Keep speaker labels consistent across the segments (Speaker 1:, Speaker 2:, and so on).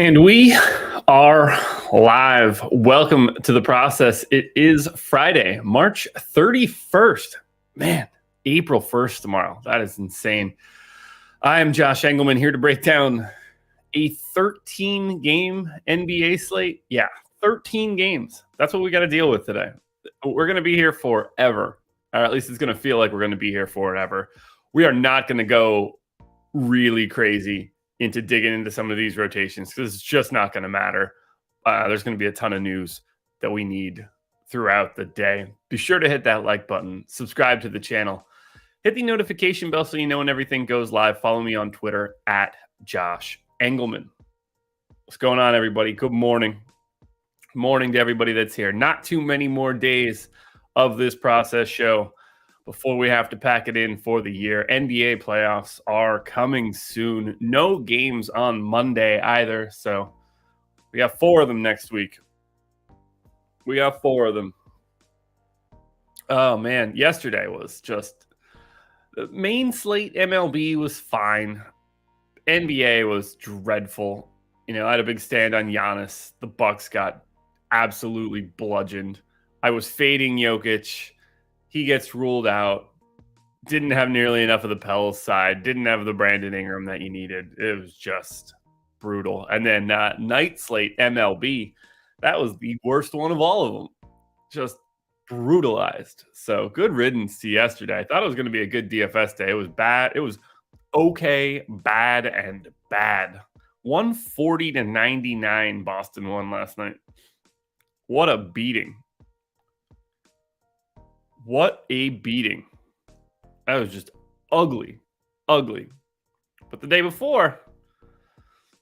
Speaker 1: And we are live. Welcome to the process. It is Friday, March 31st. Man, April 1st tomorrow. That is insane. I am Josh Engleman here to break down a 13-game NBA slate. Yeah, 13 games. That's what we got to deal with today. We're going to be here forever, or at least it's going to feel like we're going to be here forever. We are not going to go really crazy into digging into some of these rotations because it's just not going to matter. There's going to be a ton of news that we need throughout the day. Be sure to hit that like button, subscribe to the channel, hit the notification bell so you know when everything goes live. Follow me on Twitter at Josh Engleman. What's going on, everybody? Good morning. Morning to everybody that's here. Not too many more days of this process show before we have to pack it in for the year. NBA playoffs are coming soon. No games on Monday either. So we got 4 of them next week. We got 4 of them. Oh, man. Yesterday was just the main slate. MLB was fine. NBA was dreadful. You know, I had a big stand on Giannis. The Bucks got absolutely bludgeoned. I was fading Jokic. He gets ruled out. Didn't have nearly enough of the Pels side. Didn't have the Brandon Ingram that you needed. It was just brutal. And then night slate MLB, that was the worst one of all of them. Just brutalized. So good riddance to yesterday. I thought it was going to be a good DFS day. It was bad. It was okay, bad, and bad. 140-99 Boston won last night. What a beating. What a beating. That was just ugly. Ugly. But the day before,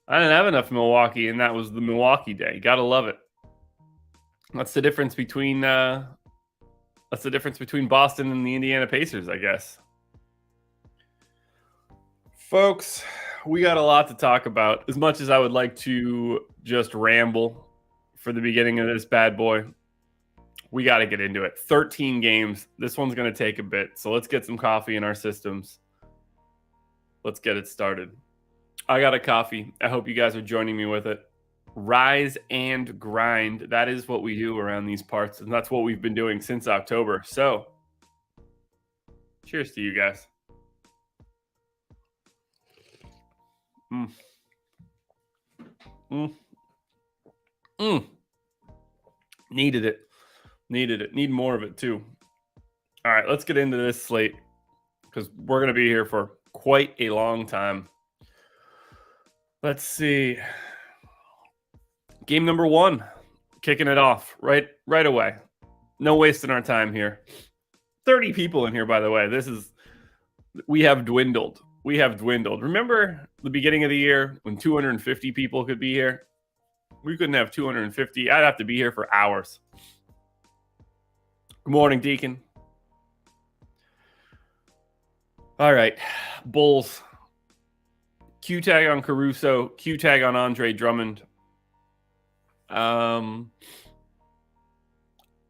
Speaker 1: I didn't have enough Milwaukee, and that was the Milwaukee day. You gotta love it. That's the difference between Boston and the Indiana Pacers, I guess. Folks, we got a lot to talk about. As much as I would like to just ramble for the beginning of this bad boy, we got to get into it. 13 games. This one's going to take a bit. So let's get some coffee in our systems. Let's get it started. I got a coffee. I hope you guys are joining me with it. Rise and grind. That is what we do around these parts. And that's what we've been doing since October. So cheers to you guys. Needed it. Need more of it too. All right, let's get into this slate because we're going to be here for quite a long time. Let's see. Game number 1, kicking it off right away. No wasting our time here. 30 people in here, by the way. We have dwindled. Remember the beginning of the year when 250 people could be here? We couldn't have 250. I'd have to be here for hours. Good morning, Deacon. All right. Bulls. Q tag on Caruso. Q tag on Andre Drummond. I'm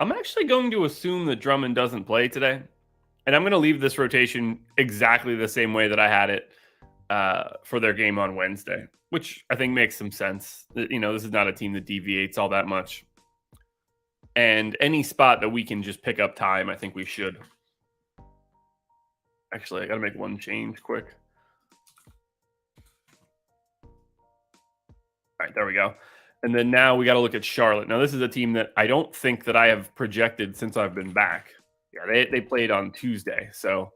Speaker 1: actually going to assume that Drummond doesn't play today. And I'm going to leave this rotation exactly the same way that I had it for their game on Wednesday, which I think makes some sense. You know, this is not a team that deviates all that much. And any spot that we can just pick up time, I think we should. Actually, I got to make one change quick. All right, there we go. And then now we got to look at Charlotte. Now, this is a team that I don't think that I have projected since I've been back. Yeah, they played on Tuesday, so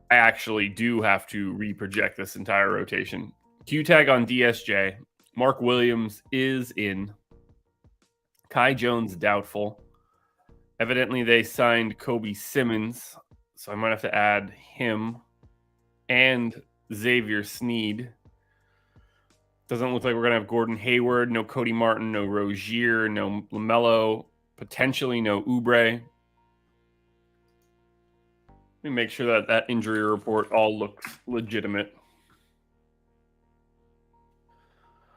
Speaker 1: I actually do have to reproject this entire rotation. Q-tag on DSJ. Mark Williams is in. Kai Jones doubtful. Evidently, they signed Kobe Simmons, so I might have to add him and Xavier Sneed. Doesn't look like we're going to have Gordon Hayward, no Cody Martin, no Rozier, no LaMelo, potentially no Oubre. Let me make sure that injury report all looks legitimate.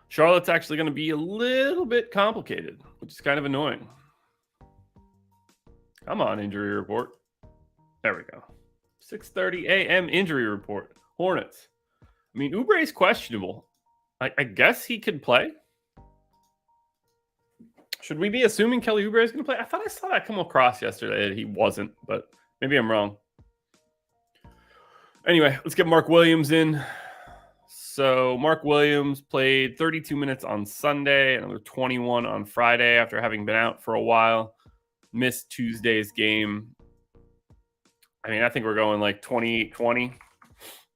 Speaker 1: Charlotte's actually going to be a little bit complicated, which is kind of annoying. Come on, injury report. There we go. 6:30 a.m. injury report. Hornets. I mean, Oubre is questionable. I guess he could play. Should we be assuming Kelly Oubre is going to play? I thought I saw that come across yesterday that he wasn't, but maybe I'm wrong. Anyway, let's get Mark Williams in. So Mark Williams played 32 minutes on Sunday, another 21 on Friday after having been out for a while. Missed Tuesday's game. I mean, I think we're going like 28-20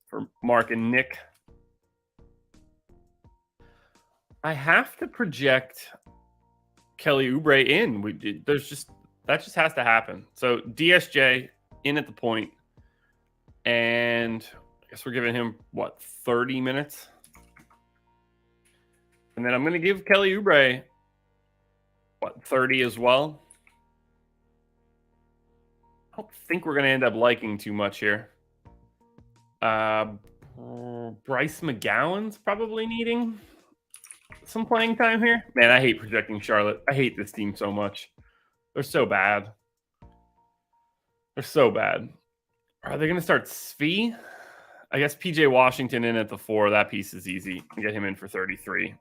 Speaker 1: for Mark and Nick. I have to project Kelly Oubre in. That just has to happen. So DSJ in at the point, and I guess we're giving him 30 minutes, and then I'm going to give Kelly Oubre 30 as well. I don't think we're going to end up liking too much here. Bryce McGowan's probably needing some playing time here. Man, I hate projecting Charlotte. I hate this team so much. They're so bad. Are they going to start Svi? I guess PJ Washington in at the 4. That piece is easy. Get him in for 33.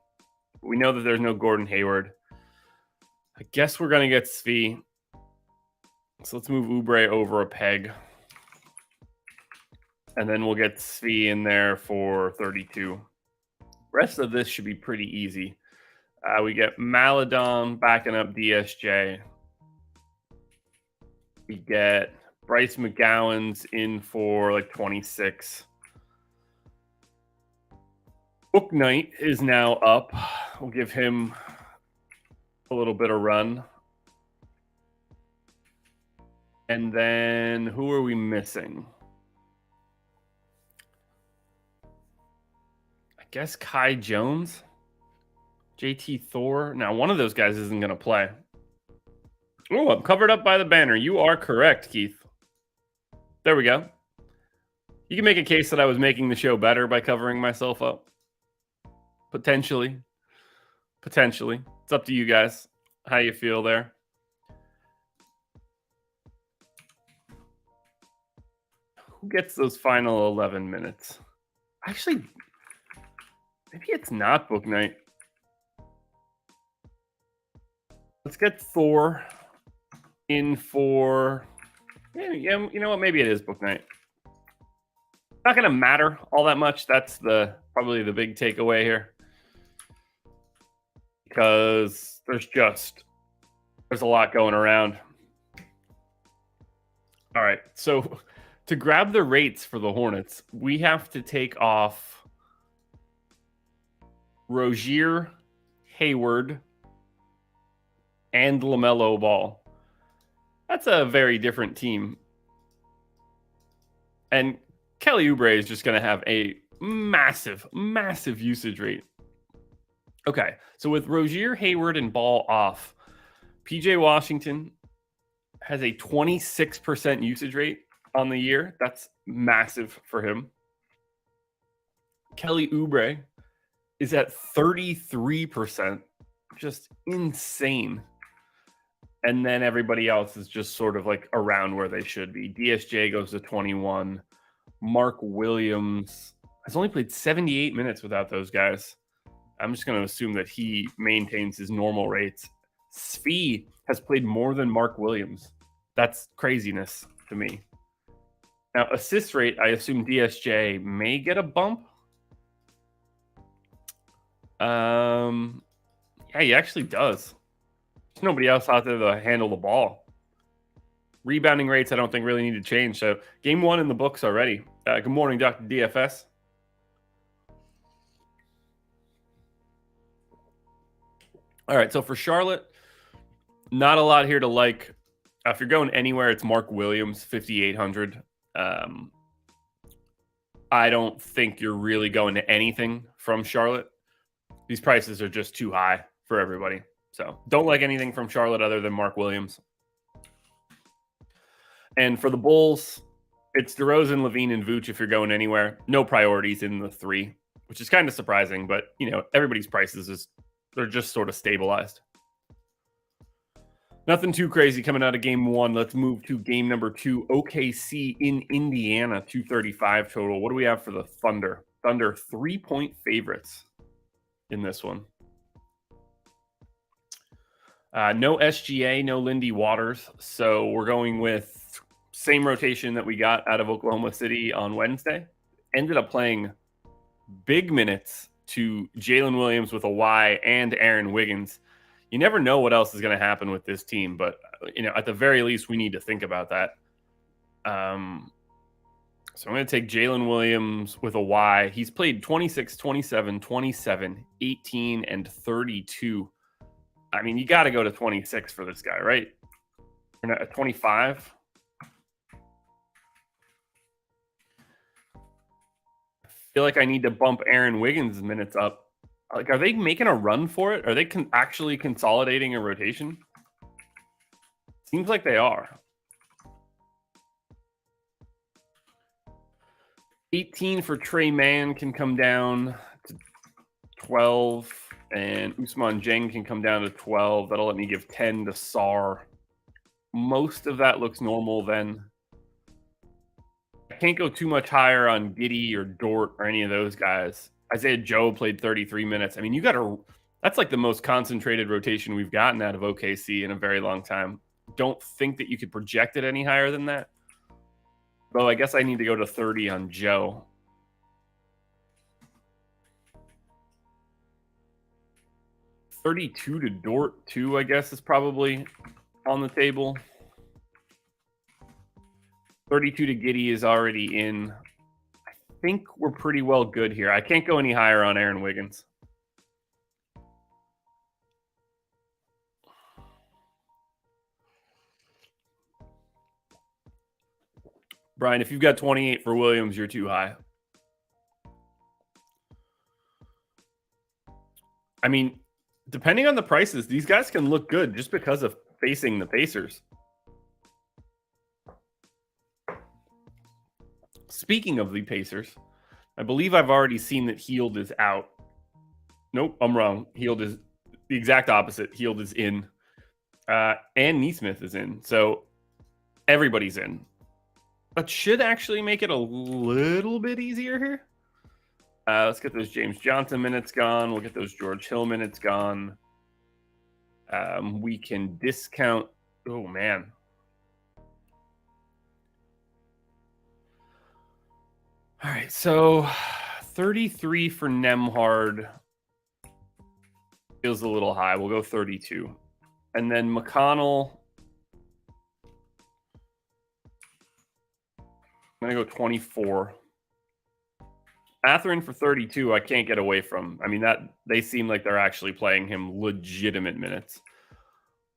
Speaker 1: We know that there's no Gordon Hayward. I guess we're going to get Svi. So let's move Oubre over a peg. And then we'll get Svi in there for 32. Rest of this should be pretty easy. We get Maladon backing up DSJ. We get Bryce McGowan's in for like 26. Book Knight is now up. We'll give him a little bit of run. And then who are we missing? I guess Kai Jones, JT Thor. Now, one of those guys isn't going to play. Oh, I'm covered up by the banner. You are correct, Keith. There we go. You can make a case that I was making the show better by covering myself up. Potentially. It's up to you guys how you feel there. Who gets those final 11 minutes? Actually, maybe it's not Book Night. Let's get Thor in for... Yeah, you know what? Maybe it is Book Night. Not going to matter all that much. That's probably the big takeaway here. Because there's a lot going around. All right, so to grab the rates for the Hornets, we have to take off Rozier, Hayward, and LaMelo Ball. That's a very different team. And Kelly Oubre is just going to have a massive usage rate. Okay, so with Rozier, Hayward, and Ball off, PJ Washington has a 26% usage rate on the year. That's massive for him. Kelly Oubre is at 33%, just insane. And then everybody else is just sort of like around where they should be. DSJ goes to 21. Mark Williams has only played 78 minutes without those guys. I'm just going to assume that he maintains his normal rates. Svi has played more than Mark Williams. That's craziness to me. Now, assist rate, I assume DSJ may get a bump. Yeah, he actually does. There's nobody else out there to handle the ball. Rebounding rates, I don't think really need to change. So, game 1 in the books already. Good morning, Dr. DFS. All right, so for Charlotte, not a lot here to like. If you're going anywhere, it's Mark Williams, 5,800. I don't think you're really going to anything from Charlotte. These prices are just too high for everybody. So don't like anything from Charlotte other than Mark Williams. And for the Bulls, it's DeRozan, Levine, and Vooch if you're going anywhere. No priorities in the 3, which is kind of surprising, but everybody's prices they're just sort of stabilized. Nothing too crazy coming out of game 1. Let's move to game number 2. OKC in Indiana, 235 total. What do we have for the Thunder? Thunder 3-point favorites. in this one. No SGA, no Lindy Waters. So we're going with same rotation that we got out of Oklahoma City on Wednesday. Ended up playing big minutes to Jalen Williams with a Y and Aaron Wiggins. You never know what else is going to happen with this team, but at the very least, we need to think about that. So I'm going to take Jalen Williams with a Y. He's played 26, 27, 27, 18, and 32. I mean, you got to go to 26 for this guy, right? We're not at 25. I feel like I need to bump Aaron Wiggins' minutes up. Like, are they making a run for it? Are they actually consolidating a rotation? Seems like they are. 18 for Trey Mann can come down to 12, and Ousmane Dieng can come down to 12. That'll let me give 10 to Sarr. Most of that looks normal then. I can't go too much higher on Giddey or Dort or any of those guys. Isaiah Joe played 33 minutes. I mean, that's like the most concentrated rotation we've gotten out of OKC in a very long time. Don't think that you could project it any higher than that. Though I guess I need to go to 30 on Joe. $32 to Dort, too, I guess, is probably on the table. 32 to Giddey is already in. I think we're pretty well good here. I can't go any higher on Aaron Wiggins. Brian, if you've got 28 for Williams, you're too high. I mean, depending on the prices, these guys can look good just because of facing the Pacers. Speaking of the Pacers, I believe I've already seen that Hield is out. Nope, I'm wrong. Hield is the exact opposite. Hield is in. And Nesmith is in. So everybody's in. That should actually make it a little bit easier here. Let's get those James Johnson minutes gone. We'll get those George Hill minutes gone. We can discount. Oh, man. All right, so 33 for Nembhard feels a little high. We'll go 32. And then McConnell, I'm going to go 24. Atherton for 32, I can't get away from. I mean, they seem like they're actually playing him legitimate minutes.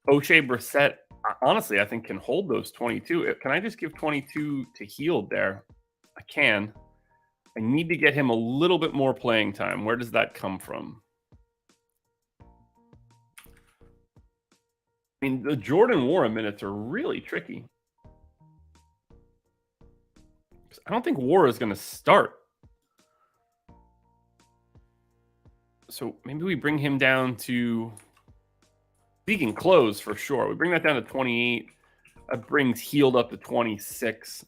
Speaker 1: O'Shea Brissett, honestly, I think can hold those 22. Can I just give 22 to Hield there? I can. I need to get him a little bit more playing time. Where does that come from? I mean, the Jordan Warren minutes are really tricky. I don't think War is going to start. So maybe we bring him down to... He can close for sure. We bring that down to 28. That brings Hield up to 26.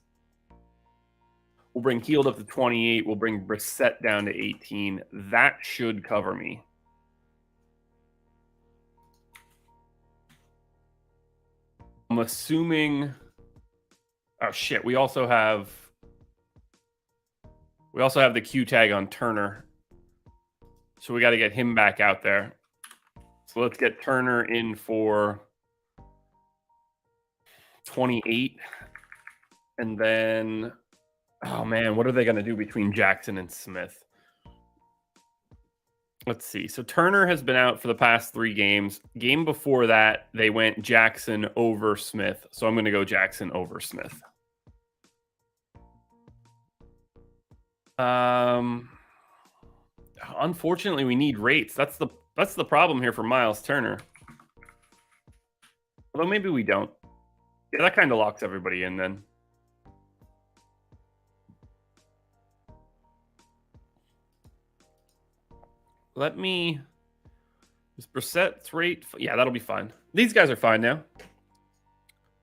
Speaker 1: We'll bring Hield up to 28. We'll bring Brissett down to 18. That should cover me. I'm assuming... Oh, shit. We also have the Q tag on Turner. So we got to get him back out there. So let's get Turner in for 28. And then... Oh, man, what are they going to do between Jackson and Smith? Let's see. So Turner has been out for the past 3 games. Game before that, they went Jackson over Smith. So I'm going to go Jackson over Smith. Unfortunately, we need rates. That's the problem here for Miles Turner. Although maybe we don't. Yeah, that kind of locks everybody in then. Let me... Is Brissett's rate? Yeah, that'll be fine. These guys are fine now.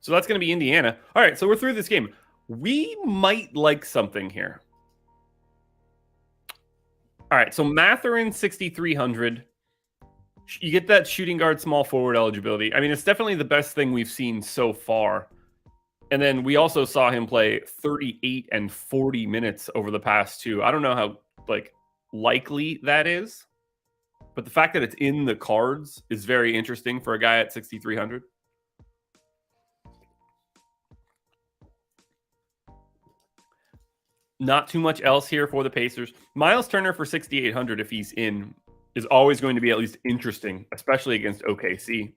Speaker 1: So that's going to be Indiana. All right, so we're through this game. We might like something here. All right, so Mathurin 6,300. You get that shooting guard, small forward eligibility. I mean, it's definitely the best thing we've seen so far. And then we also saw him play 38 and 40 minutes over the past two. I don't know how likely that is, but the fact that it's in the cards is very interesting for a guy at 6,300. Not too much else here for the Pacers. Miles Turner for 6,800, if he's in, is always going to be at least interesting, especially against OKC.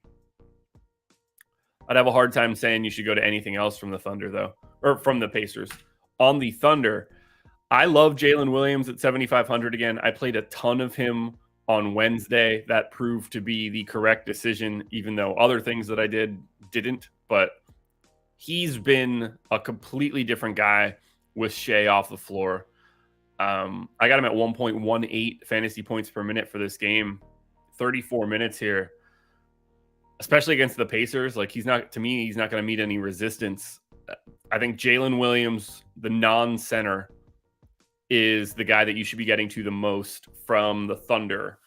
Speaker 1: I'd have a hard time saying you should go to anything else from the Thunder, though, or from the Pacers. On the Thunder, I love Jalen Williams at 7,500 again. I played a ton of him on Wednesday. That proved to be the correct decision, even though other things that I didn't. But he's been a completely different guy with Shea off the floor. I got him at 1.18 fantasy points per minute for this game. 34 minutes here, especially against the Pacers. He's not going to meet any resistance. I think Jalen Williams, the non-center, is the guy that you should be getting to the most from the Thunder.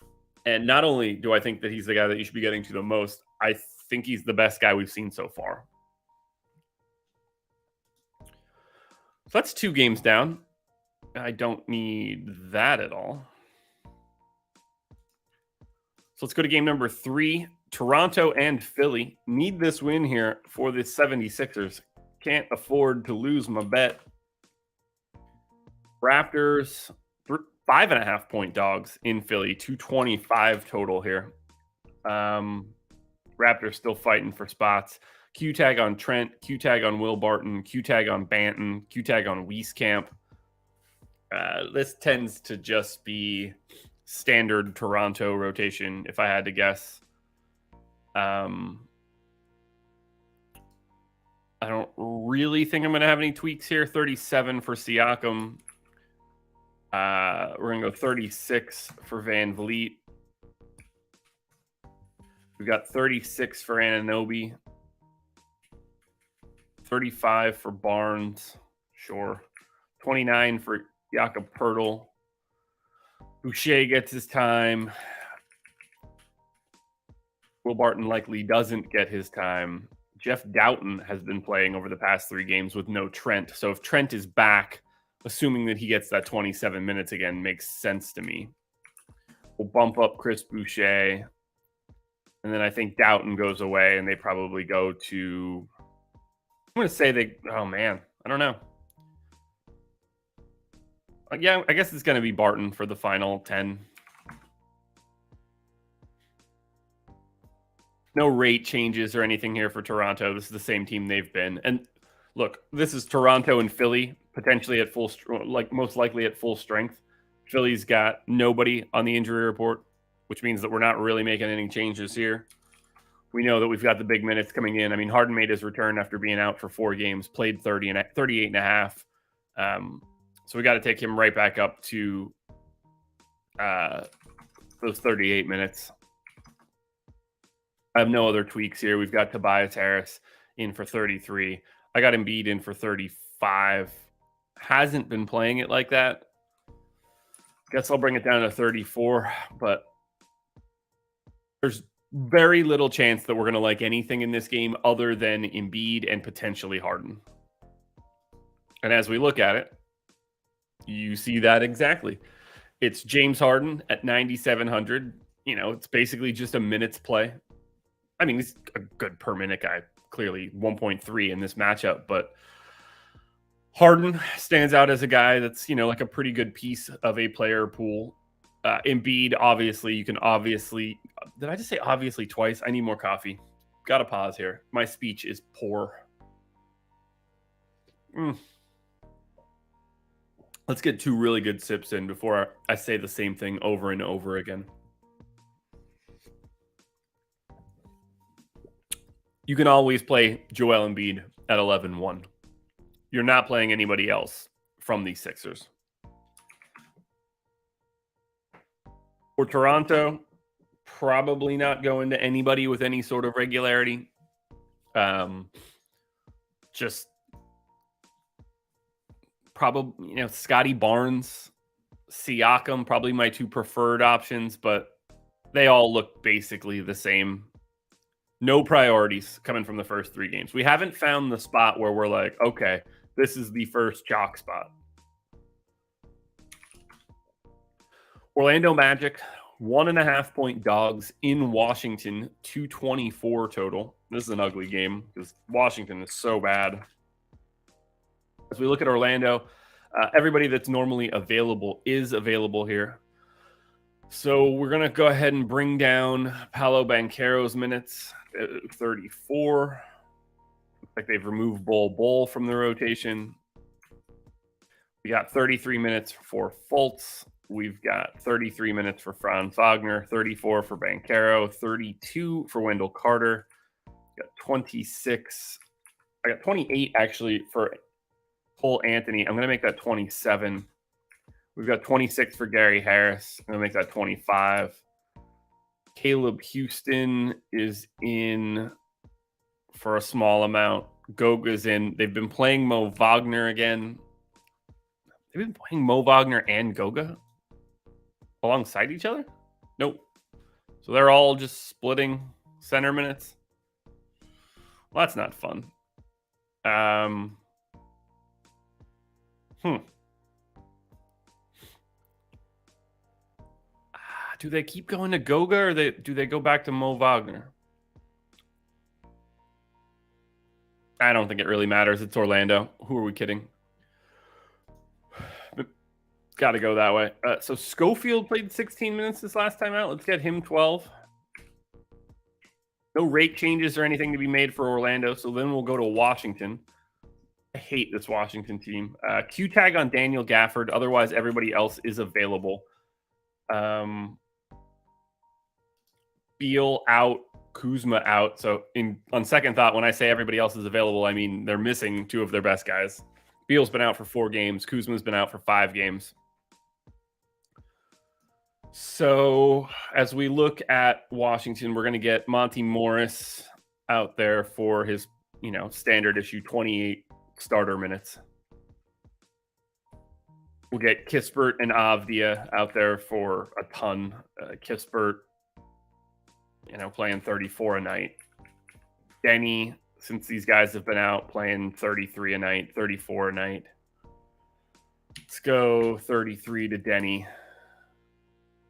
Speaker 1: And not only do I think that he's the guy that you should be getting to the most, I think he's the best guy we've seen so far. So that's 2 games down. I don't need that at all. So let's go to game number 3. Toronto and Philly need this win here for the 76ers. Can't afford to lose my bet. Raptors, 5.5 point dogs in Philly, 225 total here. Raptors still fighting for spots. Q-tag on Trent, Q-tag on Will Barton, Q-tag on Banton, Q-tag on Wieskamp. This tends to just be standard Toronto rotation, if I had to guess. I don't really think I'm going to have any tweaks here. 37 for Siakam. We're going to go 36 for Van Vliet. We've got 36 for Anunoby. 35 for Barnes. Sure. 29 for Jakob Poeltl. Boucher gets his time. Will Barton likely doesn't get his time. Jeff Doughton has been playing over the past 3 games with no Trent. So if Trent is back, assuming that he gets that 27 minutes again, makes sense to me. We'll bump up Chris Boucher. And then I think Doughton goes away and they probably go to... I'm going to say oh man, I don't know. Yeah, I guess it's going to be Barton for the final 10. No rate changes or anything here for Toronto. This is the same team they've been. And look, this is Toronto and Philly, potentially at full, most likely at full strength. Philly's got nobody on the injury report, which means that we're not really making any changes here. We know that we've got the big minutes coming in. I mean, Harden made his return after being out for 4 games, played 38 and a half. So we got to take him right back up to those 38 minutes. I have no other tweaks here. We've got Tobias Harris in for 33. I got Embiid in for 35. Hasn't been playing it like that. Guess I'll bring it down to 34, but there's very little chance that we're going to like anything in this game other than Embiid and potentially Harden. And as we look at it, you see that exactly. It's James Harden at 9,700. It's basically just a minute's play. I mean, he's a good per minute guy, clearly 1.3 in this matchup, but Harden stands out as a guy that's, like a pretty good piece of a player pool. Embiid, obviously, did I just say obviously twice? I need more coffee. Got to pause here. My speech is poor. Let's get 2 really good sips in before I say the same thing over and over again. You can always play Joel Embiid at 11-1. You're not playing anybody else from these Sixers. For Toronto, probably not going to anybody with any sort of regularity. Just probably, Scotty Barnes Siakam, probably my two preferred options, but they all look basically the same. No priorities coming from the first 3 games. We haven't found the spot where we're like, okay, this is the first chalk spot. Orlando Magic, 1.5 point dogs in Washington, 224 total. This is an ugly game because Washington is so bad. As we look at Orlando, everybody that's normally available is available here. So we're going to go ahead and bring down Paolo Banchero's minutes, 34. Looks like they've removed Bol from the rotation. We got 33 minutes for Fultz. We've got 33 minutes for Franz Wagner, 34 for Banchero, 32 for Wendell Carter. Got 26. I got 28 actually for Cole Anthony. I'm going to make that 27. We've got 26 for Gary Harris. I'm going to make that 25. Caleb Houston is in for a small amount. Goga's in. They've been playing Mo Wagner again. They've been playing Mo Wagner and Goga alongside each other? Nope. So they're all just splitting center minutes. Well, that's not fun. Do they keep going to Goga or do they go back to Mo Wagner? I don't think it really matters. It's Orlando. Who are we kidding? Got to go that way. So Schofield played 16 minutes this last time out. Let's get him 12. No rate changes or anything to be made for Orlando. So then we'll go to Washington. I hate this Washington team. Q tag on Daniel Gafford. Otherwise, everybody else is available. Beal out, Kuzma out. So on second thought, when I say everybody else is available, I mean they're missing 2 of their best guys. Beal's been out for 4 games. Kuzma's been out for 5 games. So as we look at Washington, we're going to get Monty Morris out there for his, standard issue 28 starter minutes. We'll get Kispert and Avdia out there for a ton. Kispert, playing 34 a night. Denny, since these guys have been out, playing 33 a night, 34 a night. Let's go 33 to Denny.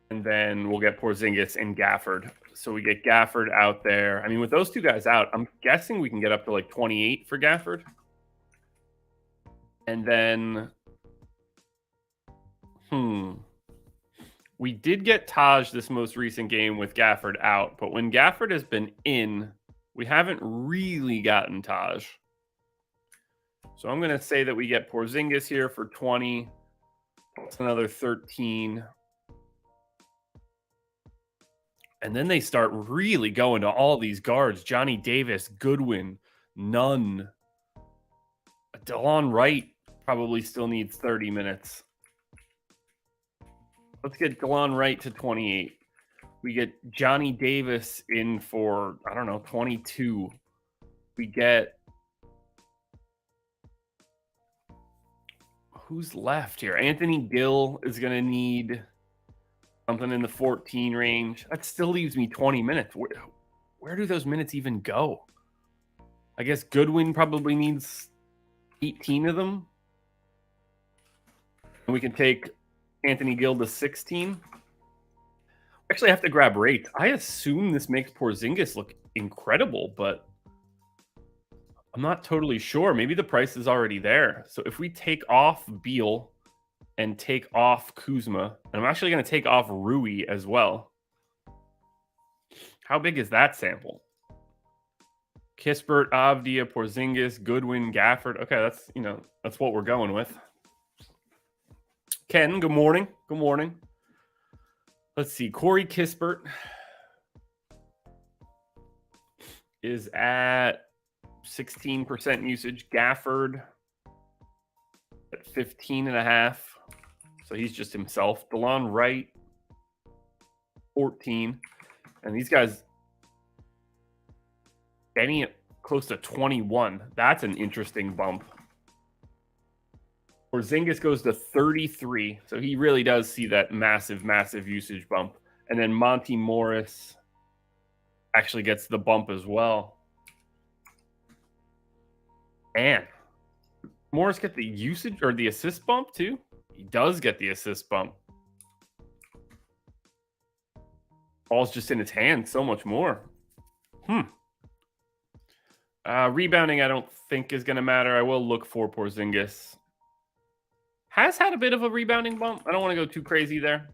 Speaker 1: And then we'll get Porzingis and Gafford. So we get Gafford out there. I mean, with those 2 guys out, I'm guessing we can get up to like 28 for Gafford. And then, we did get Taj this most recent game with Gafford out. But when Gafford has been in, we haven't really gotten Taj. So I'm going to say that we get Porzingis here for 20. That's another 13. And then they start really going to all these guards. Johnny Davis, Goodwin, Nunn. DeLon Wright probably still needs 30 minutes. Let's get DeLon Wright to 28. We get Johnny Davis in for, 22. We get... Who's left here? Anthony Gill is going to need something in the 14 range. That still leaves me 20 minutes. Where do those minutes even go? I guess Goodwin probably needs 18 of them. And we can take Anthony Gill to 16. Actually, I have to grab rates. I assume this makes Porzingis look incredible, but I'm not totally sure. Maybe the price is already there. So if we take off Beal and take off Kuzma, and I'm actually going to take off Rui as well. How big is that sample? Kispert, Avdia, Porzingis, Goodwin, Gafford. Okay, that's what we're going with. Ken, good morning. Good morning. Let's see. Corey Kispert is at 16% usage. Gafford at 15.5. So he's just himself. DeLon Wright, 14. And these guys, Benny close to 21. That's an interesting bump. Porzingis goes to 33. So he really does see that massive, massive usage bump. And then Monty Morris actually gets the bump as well. And Morris get the usage or the assist bump too? He does get the assist bump. Ball's just in his hand so much more. Rebounding, I don't think is going to matter. I will look for Porzingis. Has had a bit of a rebounding bump. I don't want to go too crazy there.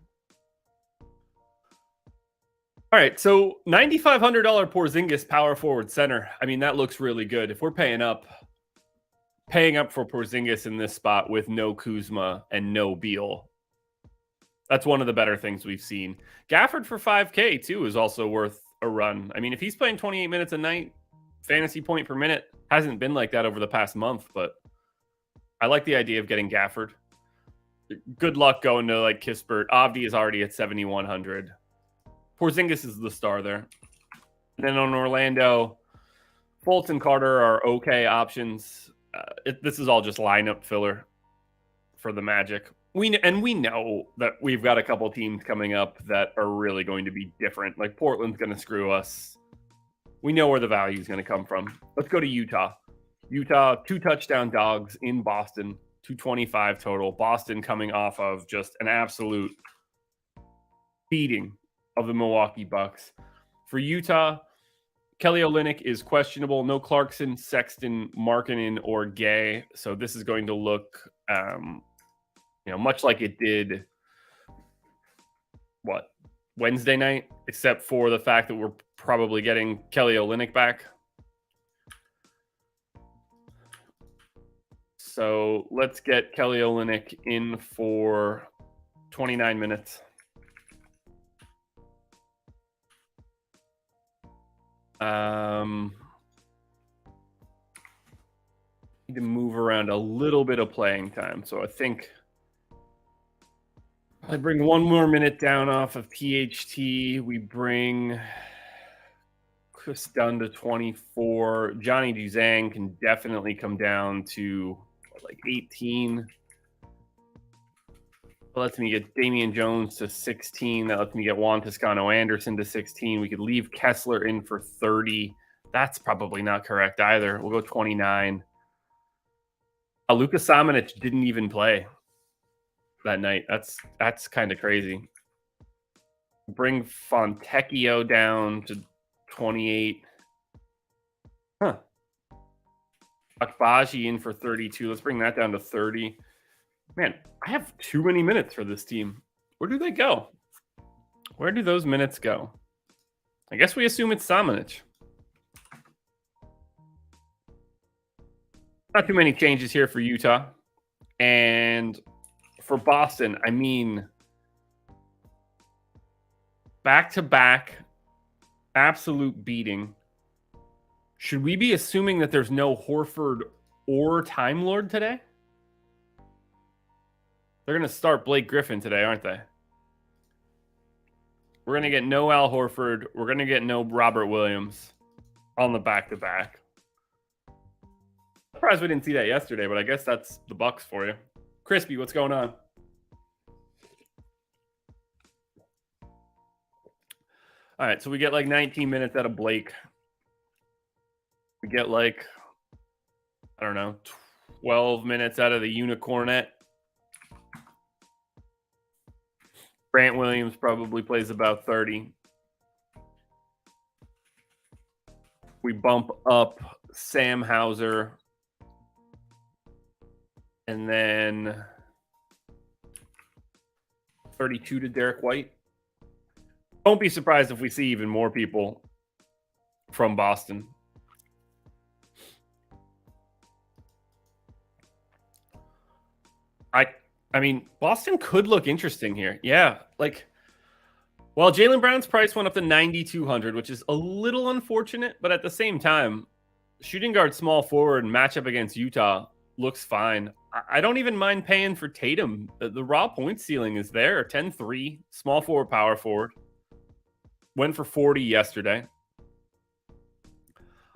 Speaker 1: All right, so $9,500 Porzingis power forward center. I mean, that looks really good. If we're paying up for Porzingis in this spot with no Kuzma and no Beal, that's one of the better things we've seen. Gafford for $5K too is also worth a run. I mean, if he's playing 28 minutes a night, fantasy point per minute hasn't been like that over the past month, but I like the idea of getting Gafford. Good luck going to like Kispert. Avdi is already at 7,100. Porzingis is the star there. And then on Orlando, Fultz and Carter are okay options. This is all just lineup filler for the Magic. We know that we've got a couple teams coming up that are really going to be different. Like Portland's going to screw us. We know where the value is going to come from. Let's go to Utah. Utah, 2 touchdown dogs in Boston, 225 total. Boston coming off of just an absolute beating of the Milwaukee Bucks. For Utah, Kelly Olynyk is questionable. No Clarkson, Sexton, Markkanen, or Gay. So this is going to look, much like it did, Wednesday night, except for the fact that we're probably getting Kelly Olynyk back. So let's get Kelly Olynyk in for 29 minutes. Need to move around a little bit of playing time. So I think I bring one more minute down off of PHT. We bring Chris Dunn to 24. Johnny Juzang can definitely come down to like 18. That lets me get Damian Jones to 16. That lets me get Juan Toscano-Anderson to 16. We could leave Kessler in for 30. That's probably not correct either. We'll go 29. Luka Samanic didn't even play that night. That's kind of crazy. Bring Fontecchio down to 28. Akbaji in for 32. Let's bring that down to 30. Man, I have too many minutes for this team. Where do they go? Where do those minutes go? I guess we assume it's Samanic. Not too many changes here for Utah. And for Boston, I mean, back-to-back, absolute beating. Should we be assuming that there's no Horford or Time Lord today? They're going to start Blake Griffin today, aren't they? We're going to get no Al Horford. We're going to get no Robert Williams on the back-to-back. Surprised we didn't see that yesterday, but I guess that's the Bucks for you. Crispy, what's going on? All right, so we get like 19 minutes out of Blake. We get like, 12 minutes out of the Unicornet. Grant Williams probably plays about 30. We bump up Sam Hauser. And then 32 to Derek White. Don't be surprised if we see even more people from Boston. I mean, Boston could look interesting here. Yeah, Jaylen Brown's price went up to 9,200, which is a little unfortunate, but at the same time, shooting guard small forward matchup against Utah looks fine. I don't even mind paying for Tatum. The raw point ceiling is there. 10-3, small forward, power forward. Went for 40 yesterday.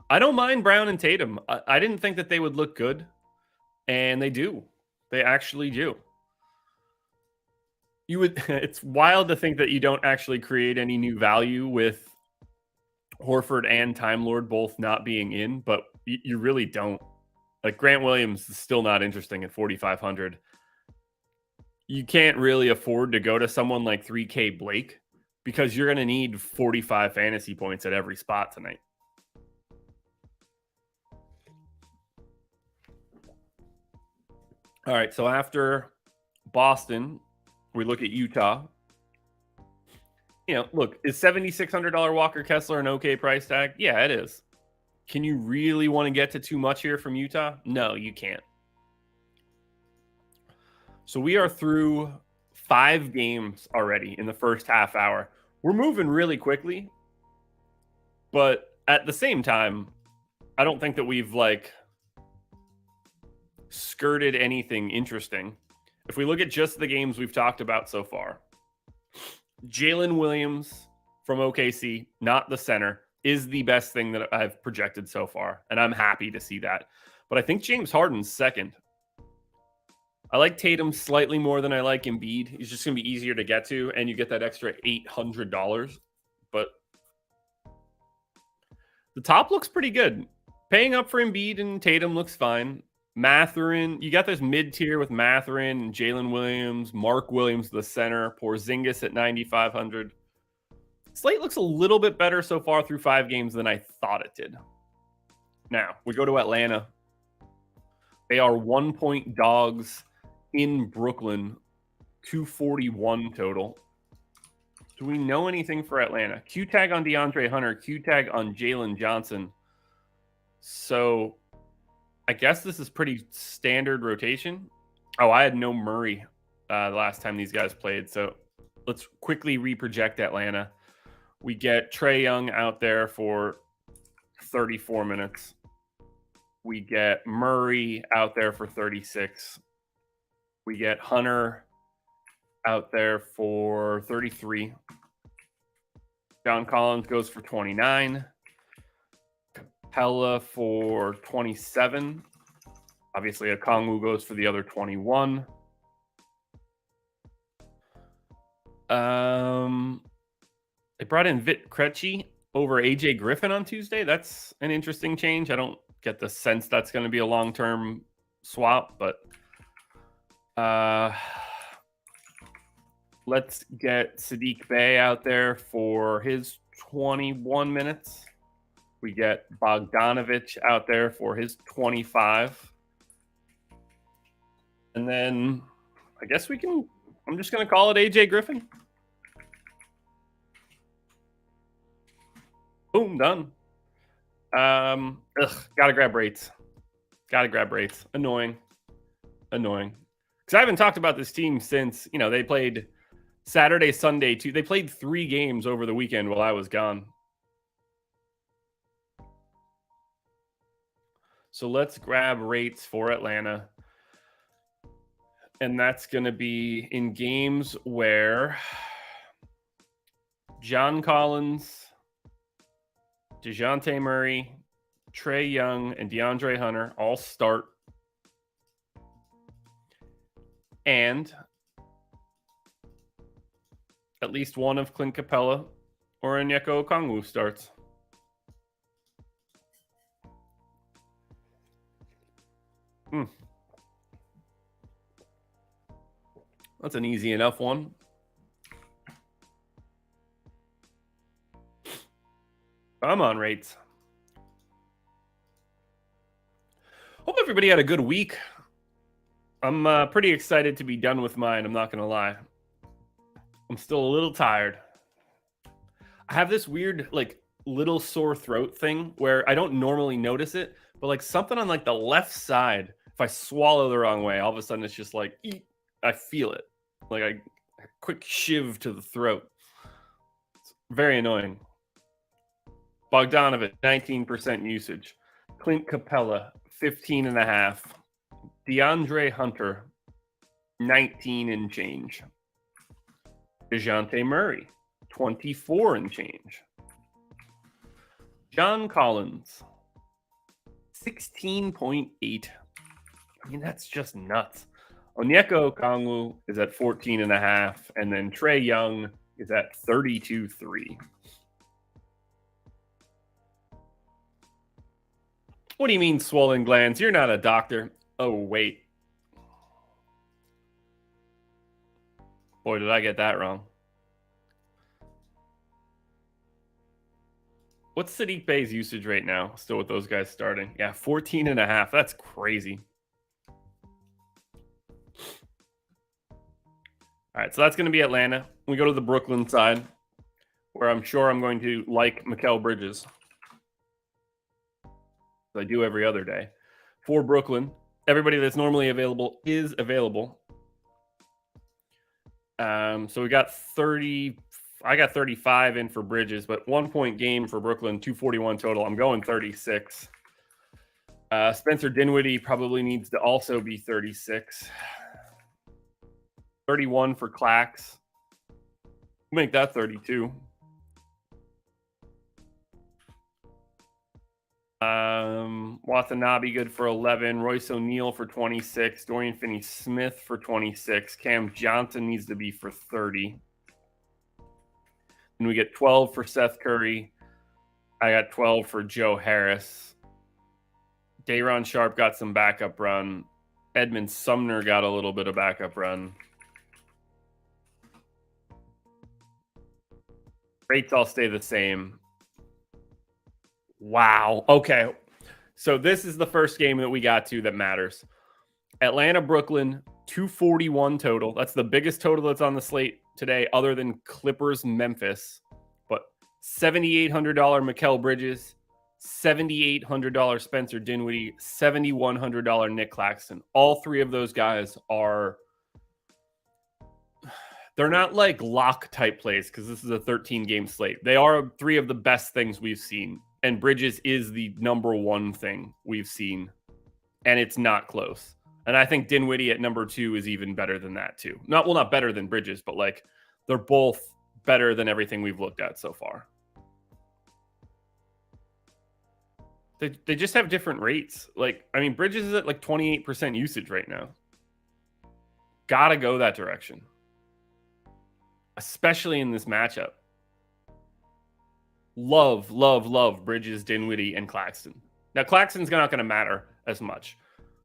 Speaker 1: I don't mind Brown and Tatum. I didn't think that they would look good, and they do. They actually do. It's wild to think that you don't actually create any new value with Horford and Time Lord both not being in, but you really don't. Like Grant Williams is still not interesting at 4,500. You can't really afford to go to someone like 3K Blake because you're going to need 45 fantasy points at every spot tonight. All right, so after Boston, we look at Utah. Look, is $7,600 Walker Kessler an okay price tag? Yeah, it is. Can you really want to get to too much here from Utah? No, you can't. So we are through 5 games already in the first half hour. We're moving really quickly, but at the same time, I don't think that we've skirted anything interesting. If we look at just the games we've talked about so far, Jalen Williams from OKC, not the center, is the best thing that I've projected so far, and I'm happy to see that. But I think James Harden's second. I like Tatum slightly more than I like Embiid. He's just going to be easier to get to, and you get that extra $800. But the top looks pretty good. Paying up for Embiid and Tatum looks fine. Mathurin, you got this mid-tier with Mathurin and Jalen Williams, Mark Williams, the center, Porzingis at 9,500. Slate looks a little bit better so far through 5 games than I thought it did. Now, we go to Atlanta. They are 1-point dogs in Brooklyn, 241 total. Do we know anything for Atlanta? Q-tag on DeAndre Hunter, Q-tag on Jalen Johnson. So I guess this is pretty standard rotation. Oh, I had no Murray the last time these guys played. So let's quickly reproject Atlanta. We get Trae Young out there for 34 minutes. We get Murray out there for 36. We get Hunter out there for 33. John Collins goes for 29. Capella for 27. Obviously, Okongwu goes for the other 21. They brought in Vit Krejci over AJ Griffin on Tuesday. That's an interesting change. I don't get the sense that's going to be a long-term swap, but let's get Sadiq Bey out there for his 21 minutes. We get Bogdanovich out there for his 25. And then I guess I'm just going to call it AJ Griffin. Boom, done. Gotta grab rates. Annoying. Because I haven't talked about this team since, they played Saturday, Sunday, too. They played 3 games over the weekend while I was gone. So let's grab rates for Atlanta. And that's going to be in games where John Collins, DeJounte Murray, Trae Young, and DeAndre Hunter all start. And at least one of Clint Capella or Onyeka Okongwu starts. That's an easy enough one. I'm on rates. Hope everybody had a good week. I'm pretty excited to be done with mine. I'm not going to lie. I'm still a little tired. I have this weird, little sore throat thing where I don't normally notice it, but something on the left side, if I swallow the wrong way, all of a sudden it's just I feel it. A quick shiv to the throat. It's very annoying. Bogdanovich, 19% usage. Clint Capella, 15.5. DeAndre Hunter, 19 and change. DeJounte Murray, 24 and change. John Collins, 16.8. I mean, that's just nuts. Onyeka Okongwu is at 14.5, and then Trae Young is at 32.3. What do you mean swollen glands? You're not a doctor. Oh, wait. Boy, did I get that wrong. What's Sadiq Bey's usage rate now? Still with those guys starting. Yeah, 14.5. That's crazy. All right, so that's going to be Atlanta. We go to the Brooklyn side, where I'm sure I'm going to like Mikal Bridges. I do every other day. For Brooklyn, everybody that's normally available is available. So we got 30. I got 35 in for Bridges, but 1 point game for Brooklyn, 241 total. I'm going 36. Spencer Dinwiddie probably needs to also be 36. 31 for Clax. Make that 32. Watanabe good for 11. Royce O'Neal for 26. Dorian Finney-Smith for 26. Cam Johnson needs to be for 30. And we get 12 for Seth Curry. I got 12 for Joe Harris. Day'Ron Sharpe got some backup run. Edmund Sumner got a little bit of backup run. Rates all stay the same. Wow. Okay. So this is the first game that we got to that matters. Atlanta, Brooklyn, 241 total. That's the biggest total that's on the slate today, other than Clippers, Memphis. But $7,800 Mikal Bridges, $7,800 Spencer Dinwiddie, $7,100 Nick Claxton. All three of those guys are... They're not like lock type plays because this is a 13-game slate. They are three of the best things we've seen. And Bridges is the number one thing we've seen. And it's not close. And I think Dinwiddie at number 2 is even better than that too. Not better than Bridges, but like they're both better than everything we've looked at so far. They just have different rates. Like, I mean, Bridges is at like 28% usage right now. Gotta go that direction. Especially in this matchup. Love Bridges, Dinwiddie, and Claxton. Now, Claxton's not going to matter as much.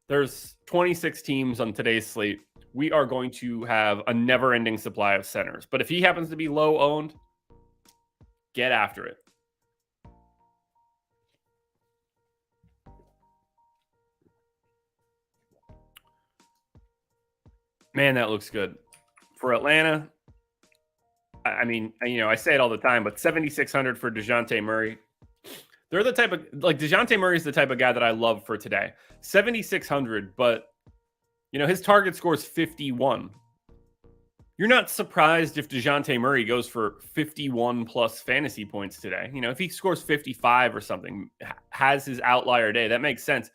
Speaker 1: There's 26 teams on today's slate. We are going to have a never-ending supply of centers. But if he happens to be low-owned, get after it. Man, that looks good. For Atlanta, I mean, I say it all the time, but 7,600 for DeJounte Murray. They're the type of, like, DeJounte Murray is the type of guy that I love for today. 7,600, but, his target score is 51. You're not surprised if DeJounte Murray goes for 51 plus fantasy points today. If he scores 55 or something, has his outlier day, that makes sense.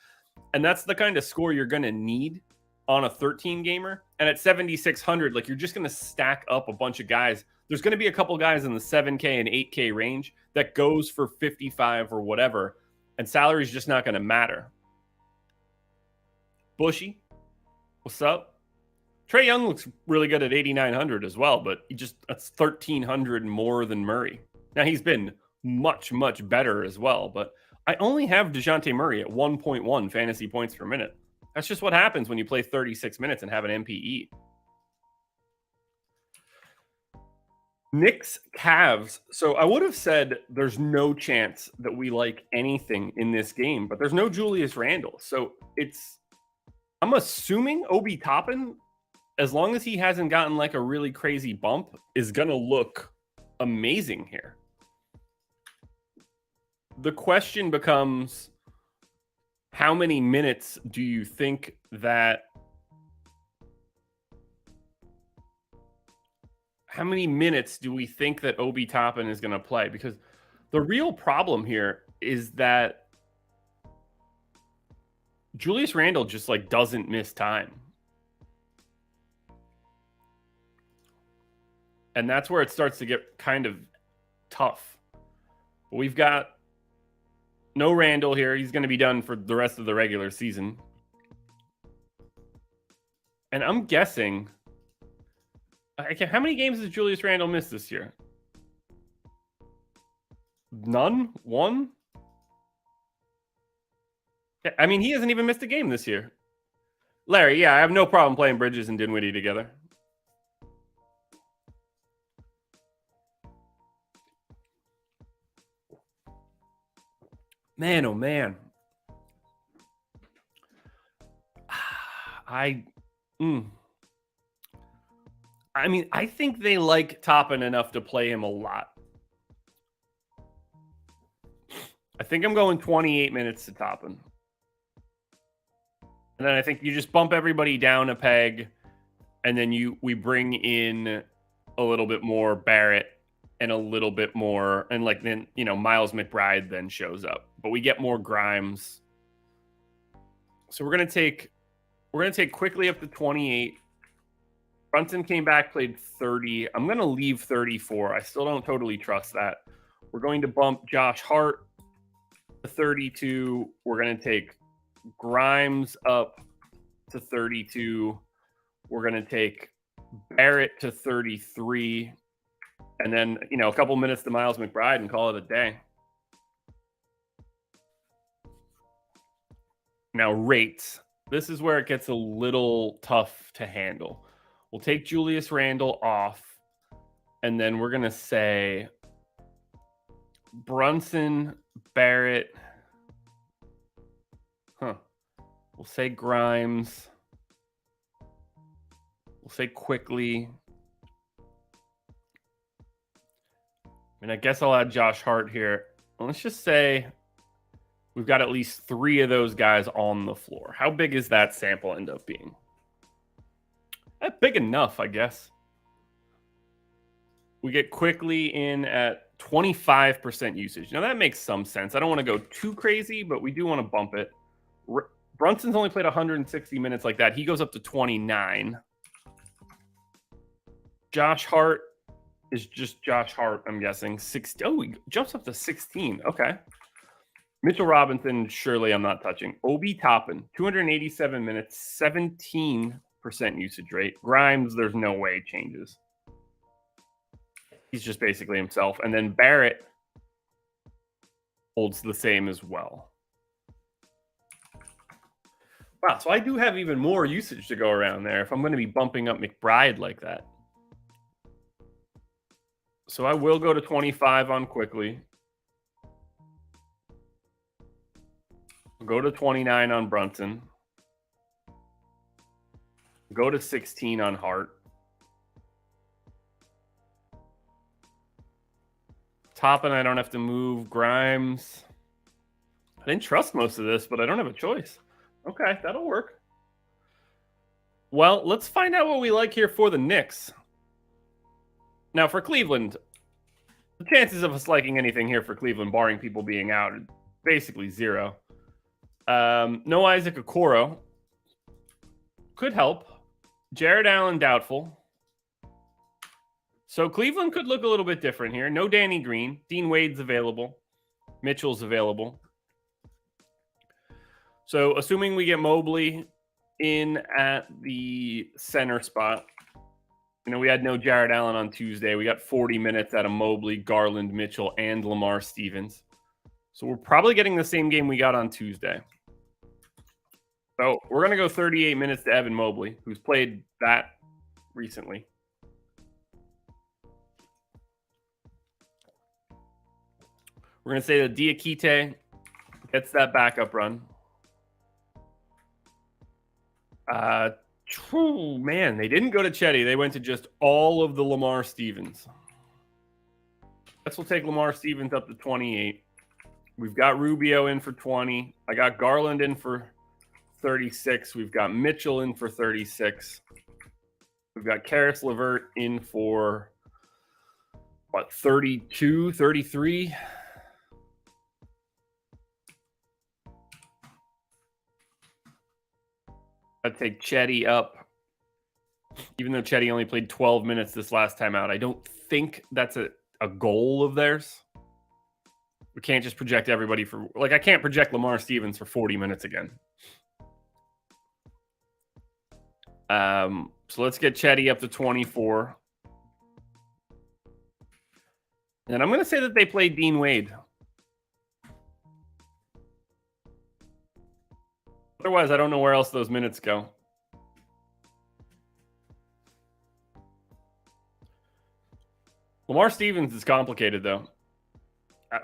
Speaker 1: And that's the kind of score you're going to need on a 13 gamer. And at 7,600, like, you're just going to stack up a bunch of guys. There's going to be a couple guys in the 7K and 8K range that goes for 55 or whatever, and salary is just not going to matter. Bushy, what's up? Trae Young looks really good at 8,900 as well, but that's 1,300 more than Murray. Now, he's been much, much better as well, but I only have DeJounte Murray at 1.1 fantasy points per minute. That's just what happens when you play 36 minutes and have an MPE. Knicks, Cavs. So I would have said there's no chance that we like anything in this game, but there's no Julius Randle. So I'm assuming Obi Toppin, as long as he hasn't gotten like a really crazy bump, is going to look amazing here. The question becomes, how many minutes do you think that... How many minutes do we think that Obi Toppin is going to play? Because the real problem here is that Julius Randle just like doesn't miss time. And that's where it starts to get kind of tough. We've got no Randle here. He's going to be done for the rest of the regular season. And I'm guessing, how many games has Julius Randle missed this year? None? One? I mean, he hasn't even missed a game this year. Larry, yeah, I have no problem playing Bridges and Dinwiddie together. Man, oh man. I mean, I think they like Toppin enough to play him a lot. I think I'm going 28 minutes to Toppin. And then I think you just bump everybody down a peg, and then we bring in a little bit more Barrett and a little bit more, and like then Miles McBride then shows up, but we get more Grimes. So we're gonna take quickly up to 28. Brunson came back, played 30. I'm gonna leave 34. I still don't totally trust that. We're going to bump Josh Hart to 32. We're gonna take Grimes up to 32. We're going to take Barrett to 33. And then, a couple minutes to Miles McBride and call it a day. Now, rates. This is where it gets a little tough to handle. We'll take Julius Randle off. And then we're going to say Brunson, Barrett. We'll say Grimes. We'll say quickly. I guess I'll add Josh Hart here. Let's just say we've got at least 3 of those guys on the floor. How big is that sample end up being? Big enough, I guess. We get quickly in at 25% usage. Now, that makes some sense. I don't want to go too crazy, but we do want to bump it. Brunson's only played 160 minutes like that. He goes up to 29. Josh Hart is just Josh Hart, I'm guessing. He jumps up to 16. Okay. Mitchell Robinson, surely I'm not touching. Obi Toppin, 287 minutes, 17% usage rate. Grimes, there's no way changes. He's just basically himself. And then Barrett holds the same as well. Wow, so I do have even more usage to go around there if I'm going to be bumping up McBride like that. So I will go to 25 on quickly. Go to 29 on Brunson. Go to 16 on Hart. Toppin, I don't have to move. Grimes. I didn't trust most of this, but I don't have a choice. Okay, that'll work. Well, let's find out what we like here for the Knicks. Now, for Cleveland, the chances of us liking anything here for Cleveland, barring people being out, are basically 0. No Isaac Okoro. Could help. Jared Allen, doubtful. So Cleveland could look a little bit different here. No Danny Green. Dean Wade's available. Mitchell's available. So assuming we get Mobley in at the center spot, we had no Jared Allen on Tuesday. We got 40 minutes out of Mobley, Garland, Mitchell, and Lamar Stevens. So we're probably getting the same game we got on Tuesday. So we're going to go 38 minutes to Evan Mobley, who's played that recently. We're going to say that Diakite gets that backup run. Man, they didn't go to Chetty. They went to just all of the Lamar Stevens. Guess we'll take Lamar Stevens up to 28. We've got Rubio in for 20. I got Garland in for 36. We've got Mitchell in for 36. We've got Karis LeVert in for, 32, 33? I'd take Chetty up. Even though Chetty only played 12 minutes this last time out, I don't think that's a goal of theirs. We can't just project everybody for... I can't project Lamar Stevens for 40 minutes again. So let's get Chetty up to 24. And I'm going to say that they played Dean Wade. Otherwise, I don't know where else those minutes go. Lamar Stevens is complicated, though.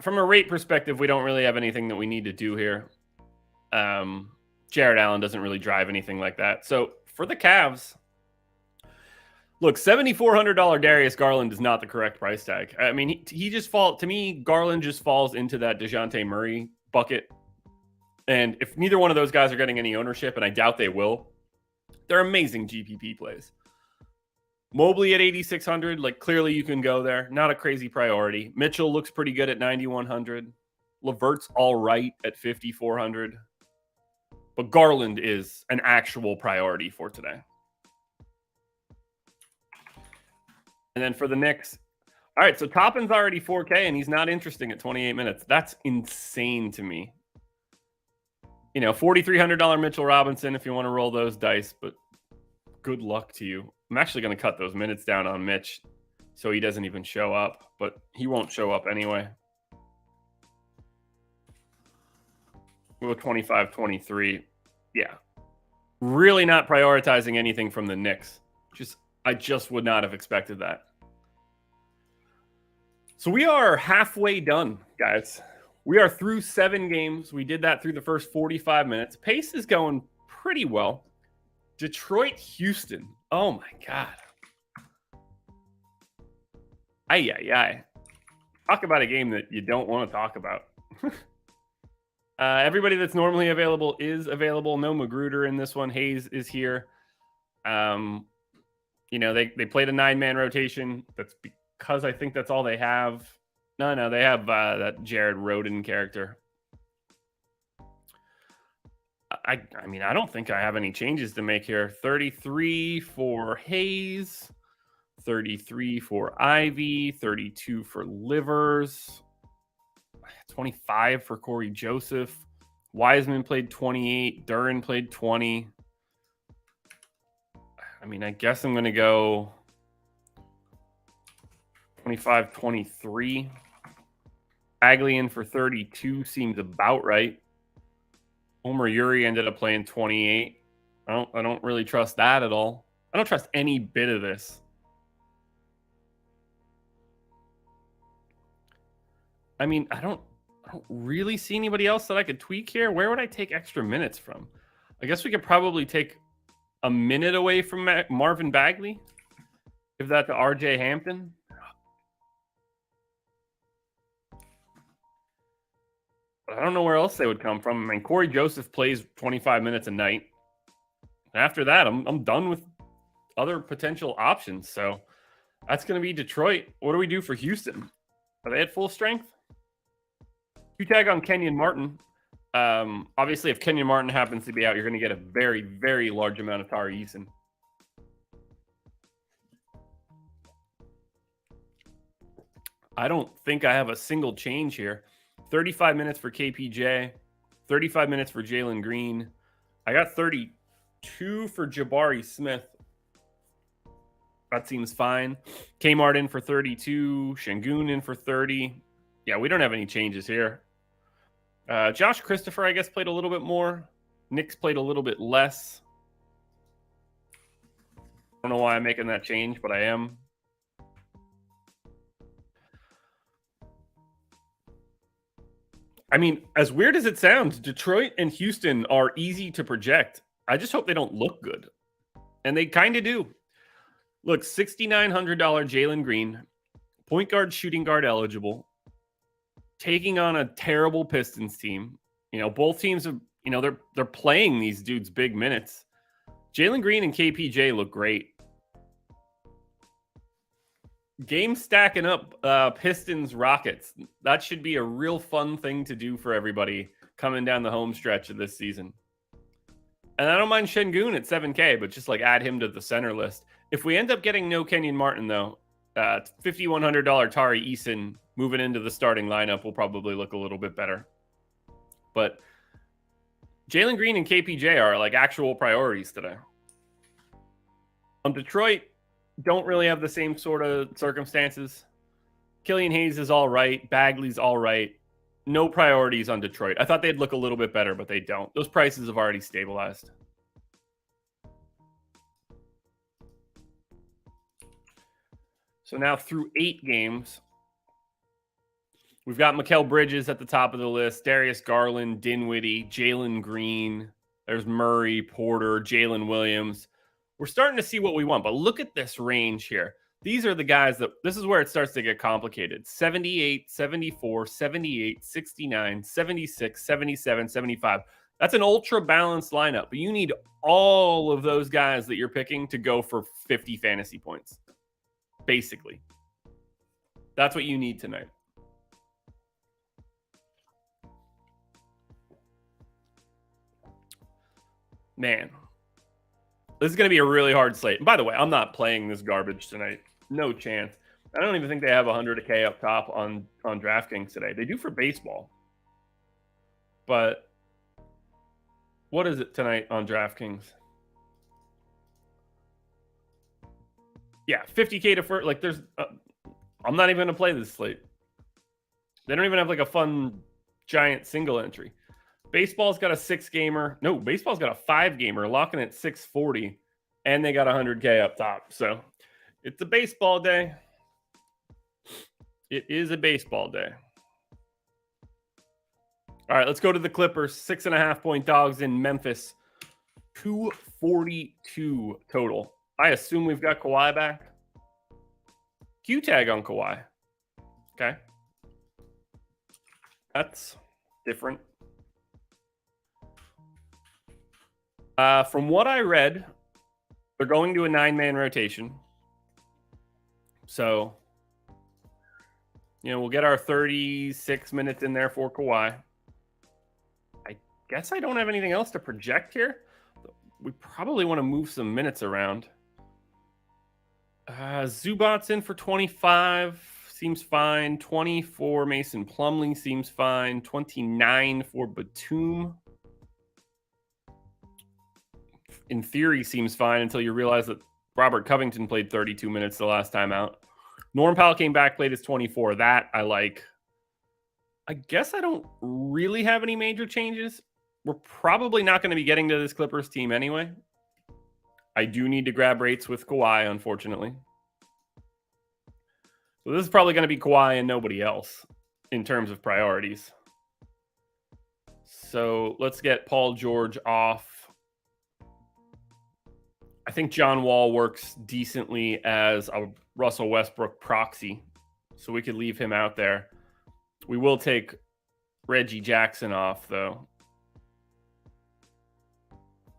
Speaker 1: From a rate perspective, we don't really have anything that we need to do here. Jared Allen doesn't really drive anything like that. So for the Cavs, look, $7,400 Darius Garland is not the correct price tag. I mean, he just falls, to me, Garland just falls into that DeJounte Murray bucket. And if neither one of those guys are getting any ownership, and I doubt they will, they're amazing GPP plays. Mobley at 8,600, like clearly you can go there. Not a crazy priority. Mitchell looks pretty good at 9,100. LeVert's all right at 5,400. But Garland is an actual priority for today. And then for the Knicks, all right, so Toppin's already 4K, and he's not interesting at 28 minutes. That's insane to me. You know, $4,300 Mitchell Robinson if you want to roll those dice, but good luck to you. I'm actually going to cut those minutes down on Mitch so he doesn't even show up, but he won't show up anyway. We'll go 25, 23. Yeah. Really not prioritizing anything from the Knicks. I just would not have expected that. So we are halfway done, guys. We are through 7 games. We did that through the first 45 minutes. Pace is going pretty well. Detroit, Houston. Oh, my God. Ay. Talk about a game that you don't want to talk about. Everybody that's normally available is available. No Magruder in this one. Hayes is here. You know, they played a 9-man rotation. That's because I think that's all they have. No, they have that Jared Roden character. I mean, I don't think I have any changes to make here. 33 for Hayes, 33 for Ivy, 32 for Livers, 25 for Corey Joseph. Wiseman played 28. Duran played 20. I mean, I guess I'm going to go 25, 23. Bagley in for 32 seems about right. Omer Yuri ended up playing 28. I don't really trust that at all. I don't trust any bit of this. I mean, I don't really see anybody else that I could tweak here. Where would I take extra minutes from? I guess we could probably take a minute away from Marvin Bagley. Give that to RJ Hampton. But I don't know where else they would come from. I mean, Corey Joseph plays 25 minutes a night. After that, I'm done with other potential options. So that's going to be Detroit. What do we do for Houston? Are they at full strength? 2 tag on Kenyon Martin. Obviously, if Kenyon Martin happens to be out, you're going to get a very, very large amount of Tari Eason. I don't think I have a single change here. 35 minutes for KPJ, 35 minutes for Jalen Green. I got 32 for Jabari Smith. That seems fine. Kmart in for 32. Şengün in for 30. Yeah, we don't have any changes here. Josh Christopher, I guess, played a little bit more. Knicks played a little bit less. I don't know why I'm making that change, but I am. I mean, as weird as it sounds, Detroit and Houston are easy to project. I just hope they don't look good. And they kind of do. Look, $6,900 Jalen Green, point guard, shooting guard eligible, taking on a terrible Pistons team. You know, both teams have, you know, they're playing these dudes big minutes. Jalen Green and KPJ look great. Game stacking up Pistons Rockets. That should be a real fun thing to do for everybody coming down the home stretch of this season. And I don't mind Şengün at 7K, but just like add him to the center list. If we end up getting no Kenyon Martin, though, $5,100 Tari Eason moving into the starting lineup will probably look a little bit better. But Jalen Green and KPJ are like actual priorities today. Detroit don't really have the same sort of circumstances. Killian Hayes is all right. Bagley's all right. No priorities on Detroit. I thought they'd look a little bit better, but they don't. Those prices have already stabilized. So now through 8 games, we've got Mikal Bridges at the top of the list, Darius Garland, Dinwiddie, Jalen Green. There's Murray, Porter, Jalen Williams. We're starting to see what we want, but look at this range here. These are the guys this is where it starts to get complicated. 78, 74, 78, 69, 76, 77, 75. That's an ultra balanced lineup, but you need all of those guys that you're picking to go for 50 fantasy points. Basically. That's what you need tonight. Man, this is going to be a really hard slate. And by the way, I'm not playing this garbage tonight. No chance. I don't even think they have 100K up top on DraftKings today. They do for baseball. But what is it tonight on DraftKings? Yeah, 50K to first. Like, there's... I'm not even going to play this slate. They don't even have like a fun giant single entry. Baseball's got a 6-gamer. No, baseball's got a 5-gamer, locking at 640, and they got 100K up top. So it's a baseball day. It is a baseball day. All right, let's go to the Clippers. 6.5-point dogs in Memphis. 242 total. I assume we've got Kawhi back. Q tag on Kawhi. Okay. That's different. From what I read, they're going to a 9-man rotation. So, we'll get our 36 minutes in there for Kawhi. I guess I don't have anything else to project here. We probably want to move some minutes around. Zubac's in for 25. Seems fine. 20 for Mason Plumlee. Seems fine. 29 for Batum. In theory, seems fine until you realize that Robert Covington played 32 minutes the last time out. Norm Powell came back, played his 24. That I like. I guess I don't really have any major changes. We're probably not going to be getting to this Clippers team anyway. I do need to grab rates with Kawhi, unfortunately. So this is probably going to be Kawhi and nobody else in terms of priorities. So let's get Paul George off. I think John Wall works decently as a Russell Westbrook proxy, so we could leave him out there. We will take Reggie Jackson off, though.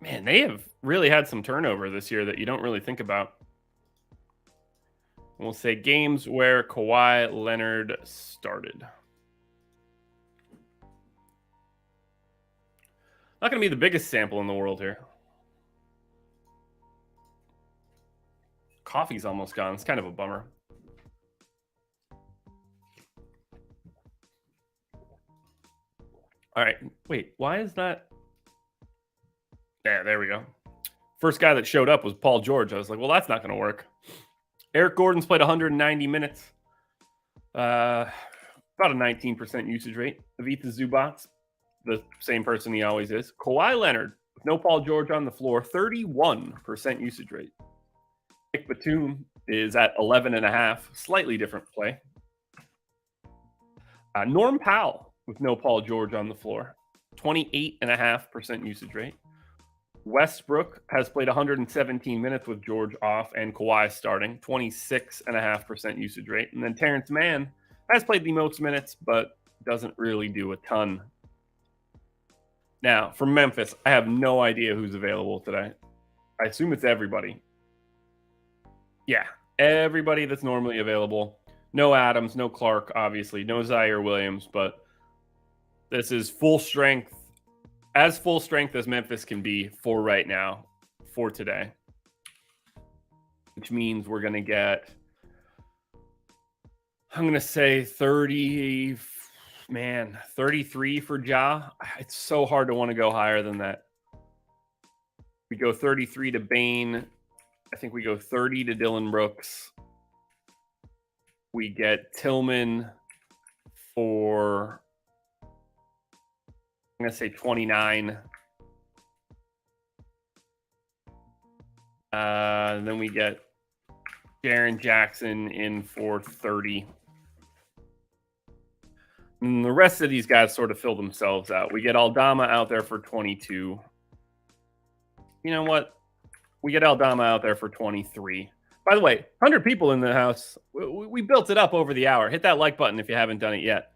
Speaker 1: Man, they have really had some turnover this year that you don't really think about. We'll say games where Kawhi Leonard started. Not going to be the biggest sample in the world here. Coffee's almost gone. It's kind of a bummer. All right. Wait, why is that? Yeah, there we go. First guy that showed up was Paul George. I was like, well, that's not going to work. Eric Gordon's played 190 minutes. About a 19% usage rate. Ivica Zubac, the same person he always is. Kawhi Leonard, with no Paul George on the floor, 31% usage rate. Nick Batum is at 11.5, slightly different play. Norm Powell with no Paul George on the floor, 28.5% usage rate. Westbrook has played 117 minutes with George off and Kawhi starting, 26.5% usage rate. And then Terrence Mann has played the most minutes, but doesn't really do a ton. Now, from Memphis, I have no idea who's available today. I assume it's everybody. Yeah, everybody that's normally available. No Adams, no Clark, obviously. No Zaire Williams, but this is full strength, as full strength as Memphis can be for right now, for today. Which means we're going to get, I'm going to say 33 for Ja. It's so hard to want to go higher than that. We go 33 to Bane. I think we go 30 to Dylan Brooks. We get Tillman for, I'm going to say 29. Then we get Jaren Jackson in for 30. And the rest of these guys sort of fill themselves out. We get Aldama out there for 22. You know what? We get Aldama out there for 23. By the way, 100 people in the house. We built it up over the hour. Hit that like button if you haven't done it yet.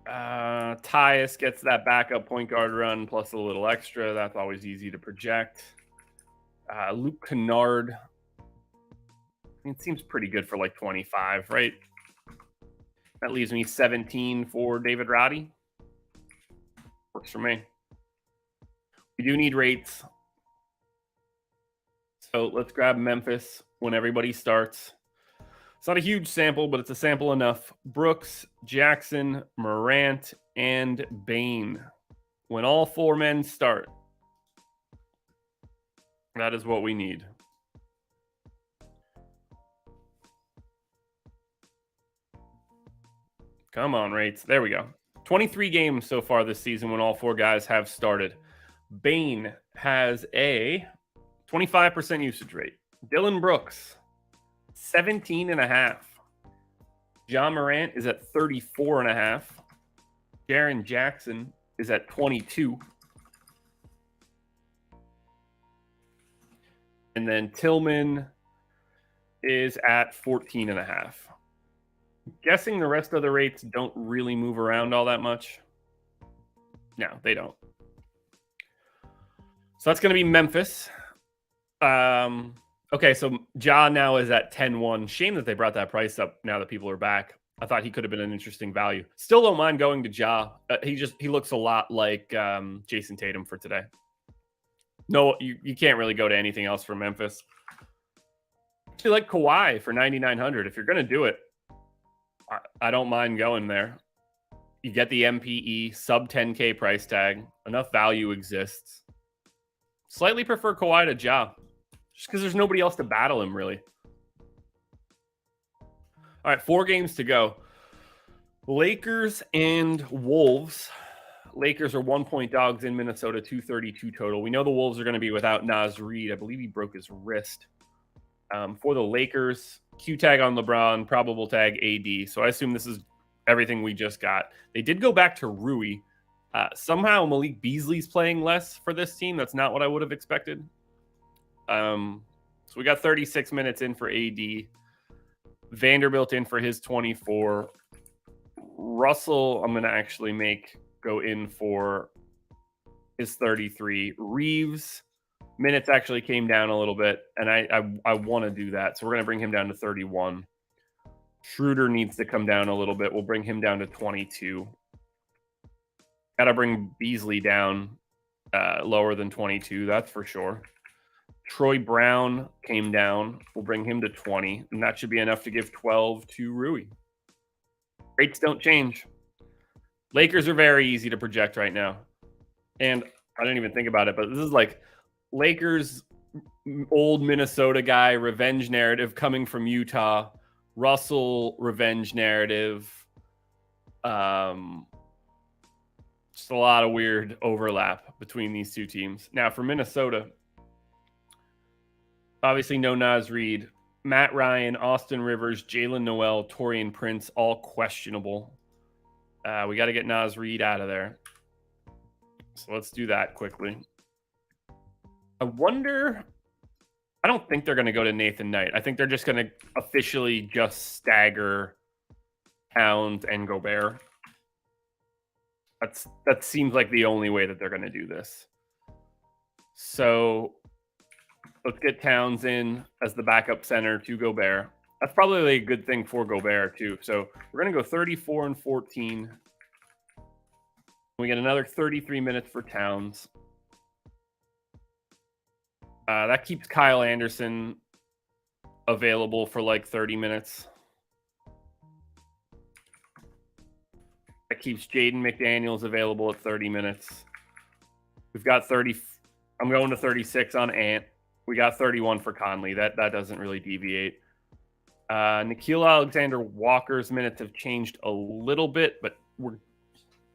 Speaker 1: Tyus gets that backup point guard run plus a little extra. That's always easy to project. Luke Kennard. It seems pretty good for like 25, right? That leaves me 17 for David Roddy. Works for me. We do need rates. So let's grab Memphis when everybody starts. It's not a huge sample, but it's a sample enough. Brooks, Jackson, Morant, and Bane. When all four men start, that is what we need. Come on, rates. There we go. 23 games so far this season when all four guys have started. Bane has a 25% usage rate. Dylan Brooks, 17.5. John Morant is at 34.5. Jaren Jackson is at 22. And then Tillman is at 14.5. Guessing the rest of the rates don't really move around all that much. No, they don't. So that's going to be Memphis. Okay, so Ja now is at 10-1. Shame that they brought that price up now that people are back. I thought he could have been an interesting value. Still don't mind going to Ja. He looks a lot like Jason Tatum for today. No, you can't really go to anything else for Memphis. Actually, like Kawhi for 9,900. If you're going to do it, I don't mind going there. You get the MPE, sub 10K price tag. Enough value exists. Slightly prefer Kawhi to Ja. Just because there's nobody else to battle him, really. All right, 4 games to go. Lakers and Wolves. Lakers are 1-point dogs in Minnesota, 232 total. We know the Wolves are going to be without Naz Reid. I believe he broke his wrist. For the Lakers, Q tag on LeBron, probable tag AD. So I assume this is everything we just got. They did go back to Rui. Somehow Malik Beasley's playing less for this team. That's not what I would have expected. So we got 36 minutes in for AD. Vanderbilt in for his 24. Russell, I'm going to actually go in for his 33. Reeves, minutes actually came down a little bit, and I want to do that. So we're going to bring him down to 31. Schroeder needs to come down a little bit. We'll bring him down to 22. Got to bring Beasley down lower than 22, that's for sure. Troy Brown came down. We'll bring him to 20, and that should be enough to give 12 to Rui. Rates don't change. Lakers are very easy to project right now. And I didn't even think about it, but this is like Lakers, old Minnesota guy, revenge narrative coming from Utah. Russell, revenge narrative. Just a lot of weird overlap between these two teams. Now, for Minnesota, obviously no Naz Reid. Matt Ryan, Austin Rivers, Jalen Noel, Taurean Prince, all questionable. We got to get Naz Reid out of there. So let's do that quickly. I don't think they're going to go to Nathan Knight. I think they're just going to officially just stagger Towns and Gobert. That seems like the only way that they're going to do this. So let's get Towns in as the backup center to Gobert. That's probably a good thing for Gobert, too. So we're going to go 34 and 14. We get another 33 minutes for Towns. That keeps Kyle Anderson available for like 30 minutes. That keeps Jaden McDaniels available at 30 minutes. We've got I'm going to 36 on Ant. We got 31 for Conley. That doesn't really deviate. Nickeil Alexander-Walker's minutes have changed a little bit, but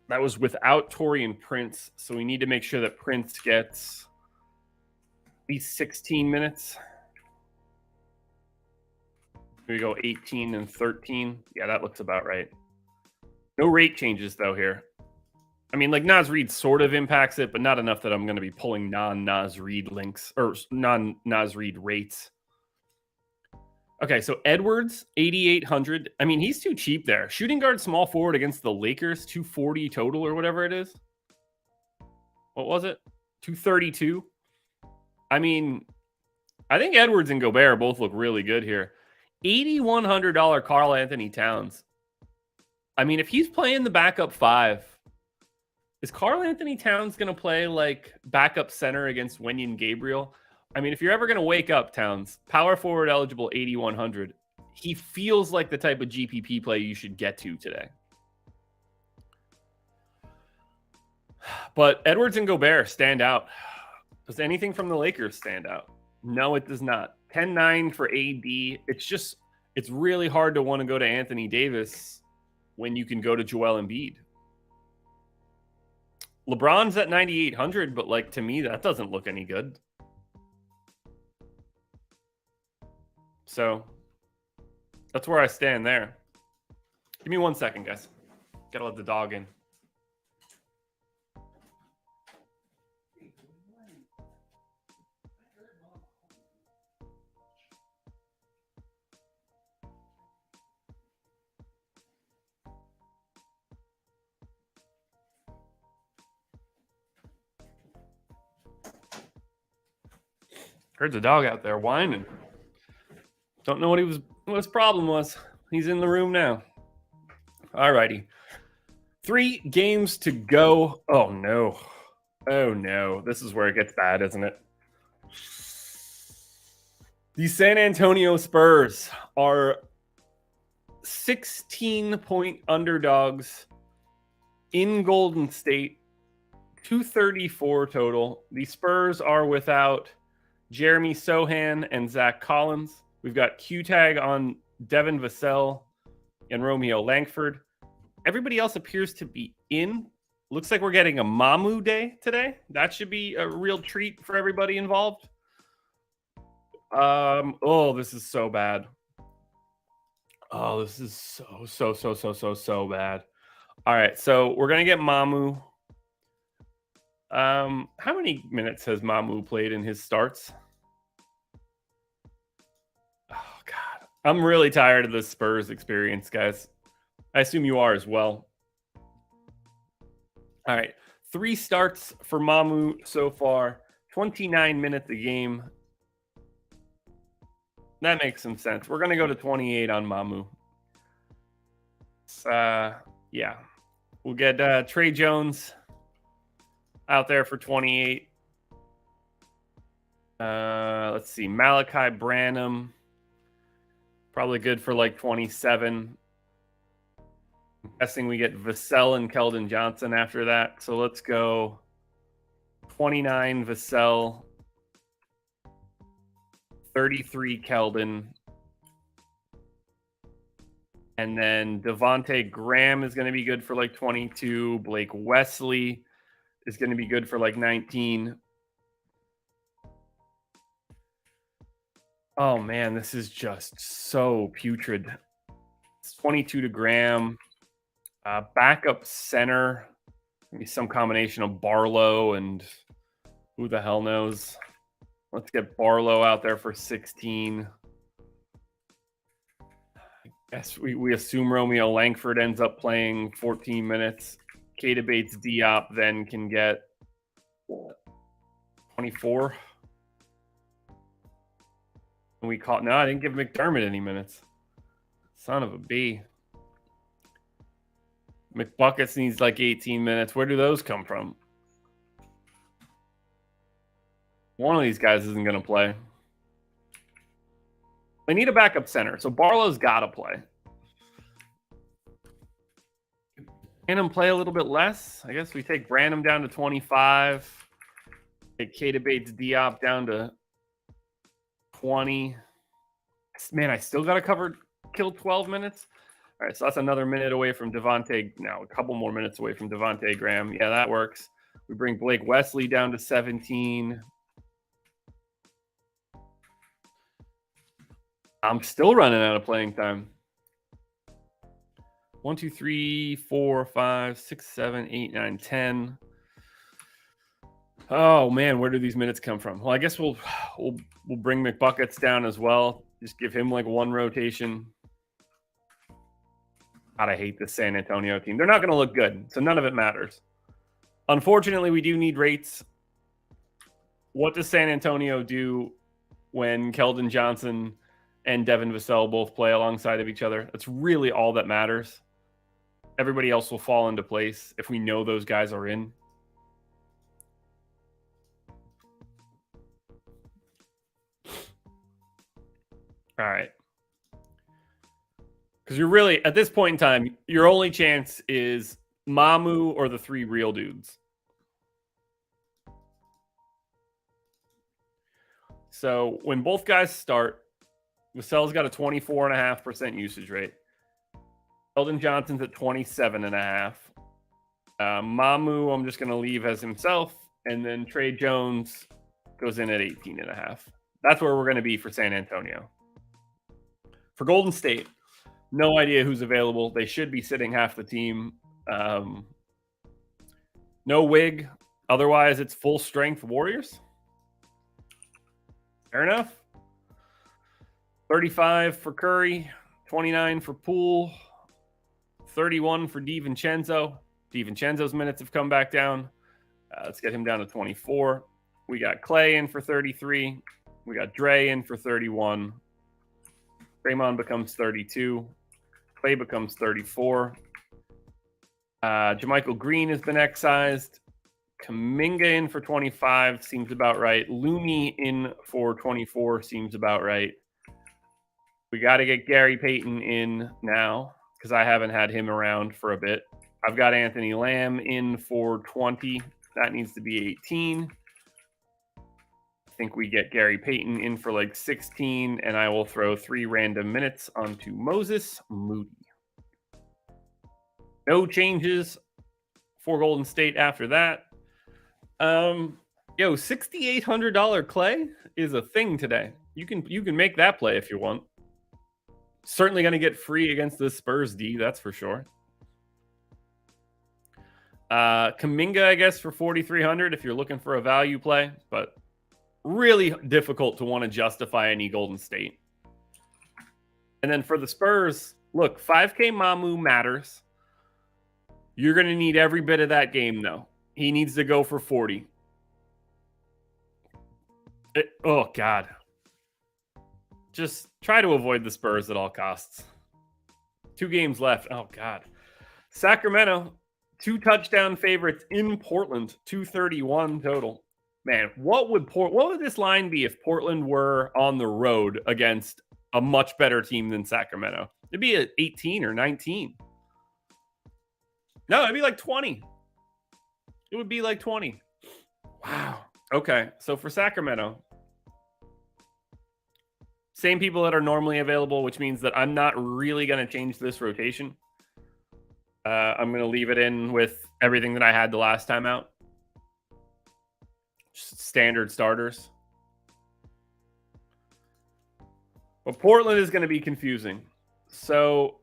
Speaker 1: that was without Taurean Prince, so we need to make sure that Prince gets at least 16 minutes. Here we go, 18 and 13. Yeah, that looks about right. No rate changes, though, here. I mean, like, Naz Reid sort of impacts it, but not enough that I'm going to be pulling non-Naz Reid links or non-Naz Reid rates. Okay, so Edwards, 8,800. I mean, he's too cheap there. Shooting guard, small forward against the Lakers, 240 total or whatever it is. What was it? 232. I mean, I think Edwards and Gobert both look really good here. $8,100 Karl Anthony Towns. I mean, if he's playing the backup 5, is Karl Anthony Towns going to play like backup center against Wenyen Gabriel? I mean, if you're ever going to wake up, Towns, power forward eligible, 8,100. He feels like the type of GPP play you should get to today. But Edwards and Gobert stand out. Does anything from the Lakers stand out? No, it does not. 10-9 for AD. It's really hard to want to go to Anthony Davis when you can go to Joel Embiid. LeBron's at 9,800, but like, to me, that doesn't look any good. So that's where I stand there. Give me 1 second, guys. Gotta let the dog in. Heard the dog out there whining. Don't know what his problem was. He's in the room now. Alrighty. 3 games to go. Oh no. Oh no. This is where it gets bad, isn't it? The San Antonio Spurs are 16-point underdogs in Golden State. 234 total. The Spurs are without Jeremy Sohan and Zach Collins. We've got Q-Tag on Devin Vassell and Romeo Langford. Everybody else appears to be in. Looks like we're getting a Mamu day today. That should be a real treat for everybody involved. Oh, this is so bad. Oh, this is so bad. All right, so we're gonna get Mamu. How many minutes has Mamu played in his starts? Oh God, I'm really tired of this Spurs experience, guys. I assume you are as well. All right, 3 starts for Mamu so far. 29 minutes a game. That makes some sense. We're gonna go to 28 on Mamu. Yeah, we'll get Trey Jones out there for 28. Let's see, Malachi Branham, probably good for like 27. I'm guessing we get Vassell and Keldon Johnson after that. So let's go 29 Vassell, 33 Keldon. And then Devontae Graham is going to be good for like 22. Blake Wesley is going to be good for like 19. Oh man, this is just so putrid. It's 22 to Graham. Backup center, maybe some combination of Barlow and who the hell knows. Let's get Barlow out there for 16. I guess we assume Romeo Langford ends up playing 14 minutes. Keita Bates Diop then can get 24. And no, I didn't give McDermott any minutes. Son of a B. McBuckets needs like 18 minutes. Where do those come from? One of these guys isn't going to play. They need a backup center, so Barlow's got to play. Can him play a little bit less? I guess we take Branham down to 25. Keita Bates Diop down to 20. Man, I still got to kill 12 minutes. All right, so that's another minute away from Devontae. Now, a couple more minutes away from Devontae Graham. Yeah, that works. We bring Blake Wesley down to 17. I'm still running out of playing time. 1, 2, 3, 4, 5, 6, 7, 8, 9, 10. Oh man, where do these minutes come from? Well, I guess we'll bring McBuckets down as well. Just give him like one rotation. God, I hate this San Antonio team. They're not going to look good, so none of it matters. Unfortunately, we do need rates. What does San Antonio do when Keldon Johnson and Devin Vassell both play alongside of each other? That's really all that matters. Everybody else will fall into place if we know those guys are in. All right. Because you're really, at this point in time, your only chance is Mamu or the three real dudes. So when both guys start, Vassell's got a 24.5% usage rate. Keldon Johnson's at 27.5. Mamu, I'm just going to leave as himself. And then Trey Jones goes in at 18.5. That's where we're going to be for San Antonio. For Golden State, no idea who's available. They should be sitting half the team. No wig. Otherwise, it's full strength Warriors. Fair enough. 35 for Curry, 29 for Poole, 31 for DiVincenzo. DiVincenzo's minutes have come back down. Let's get him down to 24. We got Clay in for 33. We got Dre in for 31. Draymond becomes 32. Clay becomes 34. JaMychal Green has been excised. Kuminga in for 25 seems about right. Looney in for 24 seems about right. We got to get Gary Payton in now because I haven't had him around for a bit. I've got Anthony Lamb in for 20. That needs to be 18. I think we get Gary Payton in for like 16, and I will throw 3 random minutes onto Moses Moody. No changes for Golden State after that. $6,800 Clay is a thing today. You can make that play if you want. Certainly going to get free against the Spurs D, that's for sure. Kuminga, I guess, for 4,300 if you're looking for a value play, but really difficult to want to justify any Golden State. And then for the Spurs, look, 5K Mamu matters. You're going to need every bit of that game, though. He needs to go for 40. Oh, God. Just try to avoid the Spurs at all costs. 2 games left. Oh, God. Sacramento, 2 touchdown favorites in Portland, 231 total. Man, what would this line be if Portland were on the road against a much better team than Sacramento? It'd be at 18 or 19. No, it'd be like 20. It would be like 20. Wow. Okay, so for Sacramento, same people that are normally available, which means that I'm not really going to change this rotation. I'm going to leave it in with everything that I had the last time out. Just standard starters. But Portland is going to be confusing. So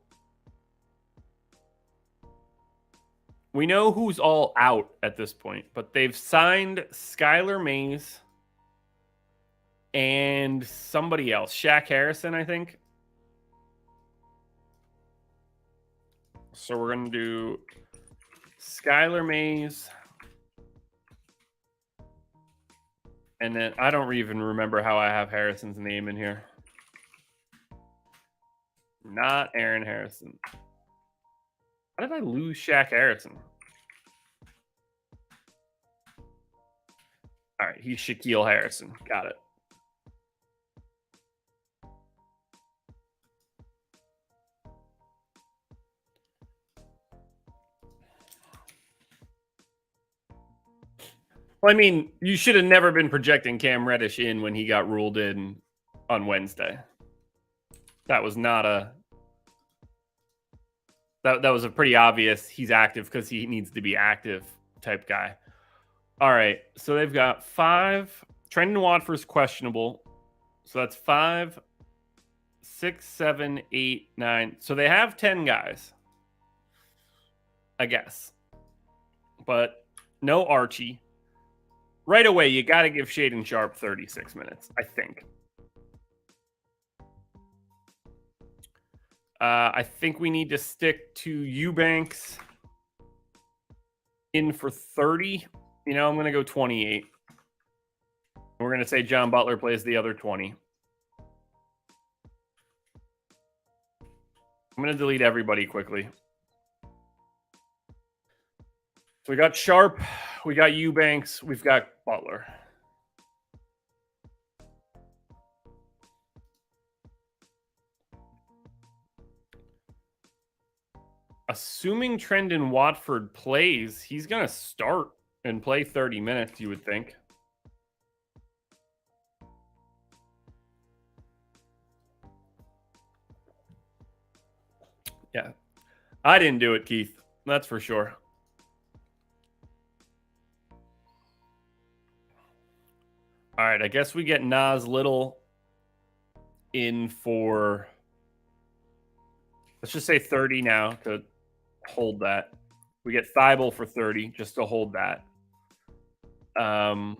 Speaker 1: we know who's all out at this point, but they've signed Skylar Mays and somebody else, Shaq Harrison, I think. So we're going to do Skylar Mays. And then I don't even remember how I have Harrison's name in here. Not Aaron Harrison. How did I lose Shaq Harrison? All right, he's Shaquille Harrison. Got it. Well, I mean, you should have never been projecting Cam Reddish in when he got ruled in on Wednesday. That was not a that was a pretty obvious he's active because he needs to be active type guy. All right, so they've got 5. Trendon Watford's questionable, so that's 5, 6, 7, 8, 9. So they have 10 guys, I guess, but no Archie. Right away, you got to give Shaden Sharp 36 minutes, I think. I think we need to stick to Eubanks in for 30. I'm going to go 28. We're going to say John Butler plays the other 20. I'm going to delete everybody quickly. So we got Sharp, we got Eubanks, we've got Butler. Assuming Trendon Watford plays, he's going to start and play 30 minutes, you would think. Yeah. I didn't do it, Keith. That's for sure. All right, I guess we get Nas Little in for, let's just say 30 now to hold that. We get Thibault for 30 just to hold that. I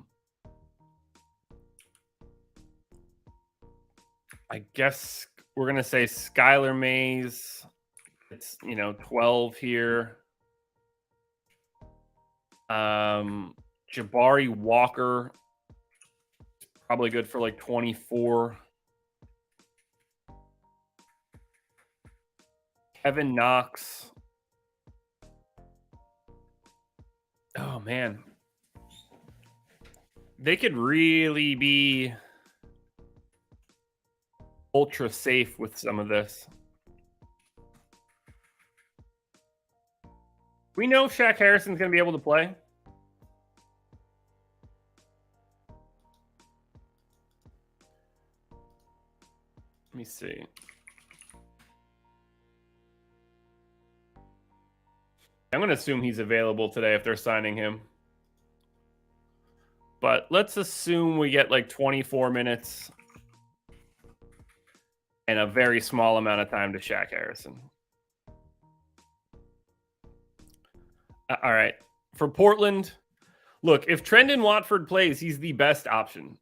Speaker 1: guess we're going to say Skylar Mays. It's, 12 here. Jabari Walker, probably good for like 24. Kevin Knox. Oh, man. They could really be ultra safe with some of this. We know Shaq Harrison's going to be able to play. Let me see. I'm going to assume he's available today if they're signing him. But let's assume we get like 24 minutes and a very small amount of time to Shaq Harrison. All right. For Portland, look, if Trendon Watford plays, he's the best option.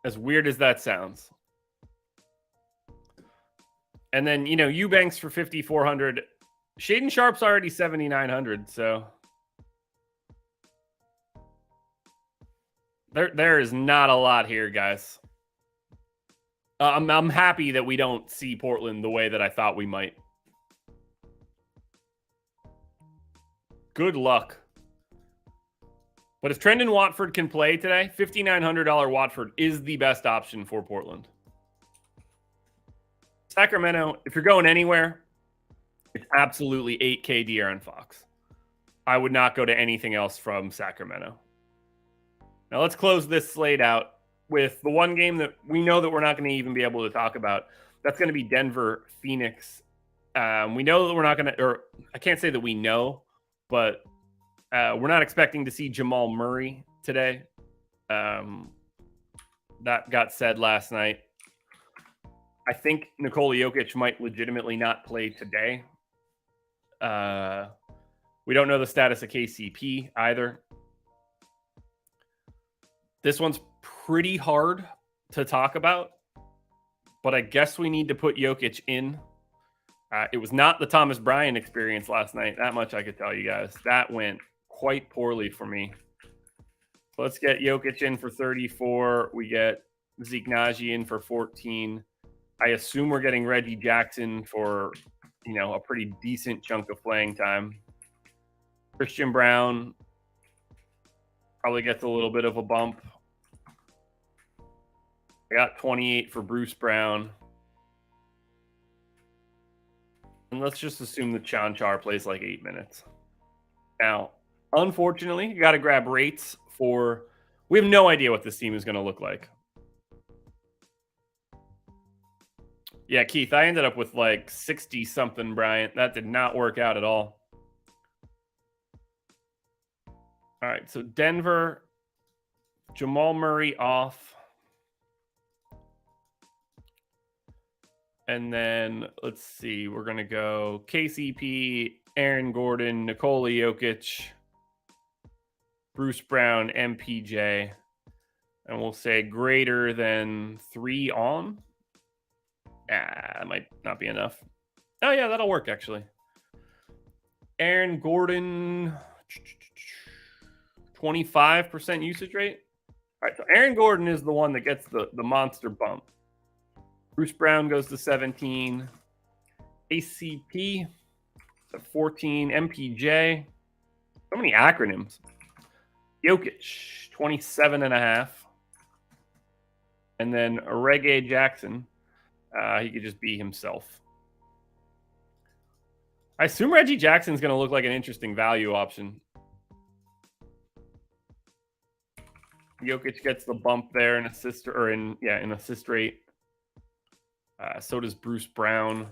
Speaker 1: As weird as that sounds. And then, Eubanks for 5,400. Shaden Sharp's already 7,900, so there is not a lot here, guys. I'm happy that we don't see Portland the way that I thought we might. Good luck. But if Trendon Watford can play today, $5,900 Watford is the best option for Portland. Sacramento, if you're going anywhere, it's absolutely 8K De'Aaron Fox. I would not go to anything else from Sacramento. Now let's close this slate out with the one game that we know that we're not going to even be able to talk about. That's going to be Denver, Phoenix. We know that we're not going to, or I can't say that we know, but we're not expecting to see Jamal Murray today. That got said last night. I think Nikola Jokic might legitimately not play today. We don't know the status of KCP either. This one's pretty hard to talk about, but I guess we need to put Jokic in. It was not the Thomas Bryant experience last night. That much I could tell you guys. That went quite poorly for me. So let's get Jokic in for 34. We get Zeke Naji in for 14. I assume we're getting Reggie Jackson for, a pretty decent chunk of playing time. Christian Brown probably gets a little bit of a bump. I got 28 for Bruce Brown. And let's just assume that Chan Char plays like 8 minutes. Now, Unfortunately, you got to grab rates for. We have no idea what this team is going to look like. Yeah, Keith, I ended up with like 60 something, Bryant. That did not work out at all. All right, so Denver, Jamal Murray off. And then let's see, we're going to go KCP, Aaron Gordon, Nikola Jokic, Bruce Brown, MPJ. And we'll say greater than 3 on. That might not be enough. Oh, yeah, that'll work, actually. Aaron Gordon, 25% usage rate. All right, so Aaron Gordon is the one that gets the monster bump. Bruce Brown goes to 17. ACP at 14. MPJ. So many acronyms. Jokic, 27.5. And then Reggae Jackson. He could just be himself. I assume Reggie Jackson's going to look like an interesting value option. Jokic gets the bump there in assist in assist rate. So does Bruce Brown.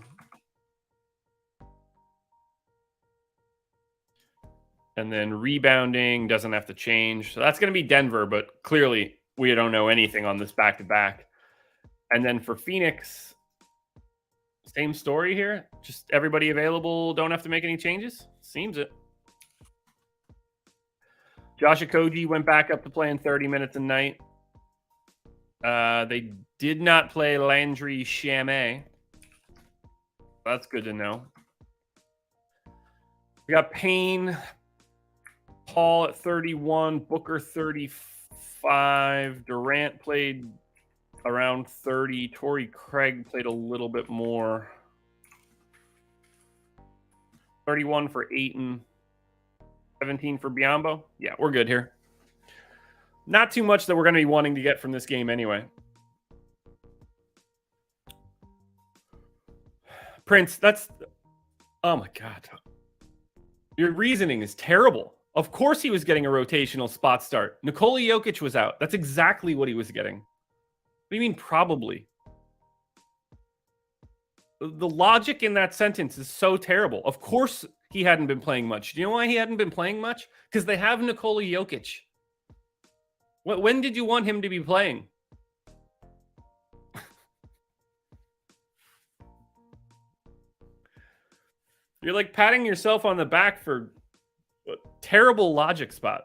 Speaker 1: And then rebounding doesn't have to change. So that's going to be Denver, but clearly we don't know anything on this back-to-back. And then for Phoenix, same story here. Just everybody available, don't have to make any changes. Seems it. Josh Okogie went back up to playing 30 minutes a night. They did not play Landry Shamet. That's good to know. We got Payne, Paul at 31, Booker 35, Durant played around 30, Torrey Craig played a little bit more. 31 for Ayton, 17 for Biyombo. Yeah, we're good here. Not too much that we're going to be wanting to get from this game anyway. Prince, oh my God. Your reasoning is terrible. Of course he was getting a rotational spot start. Nikola Jokic was out. That's exactly what he was getting. What do you mean probably? The logic in that sentence is so terrible. Of course he hadn't been playing much. Do you know why he hadn't been playing much? Because they have Nikola Jokic. When did you want him to be playing? You're like patting yourself on the back for a terrible logic spot.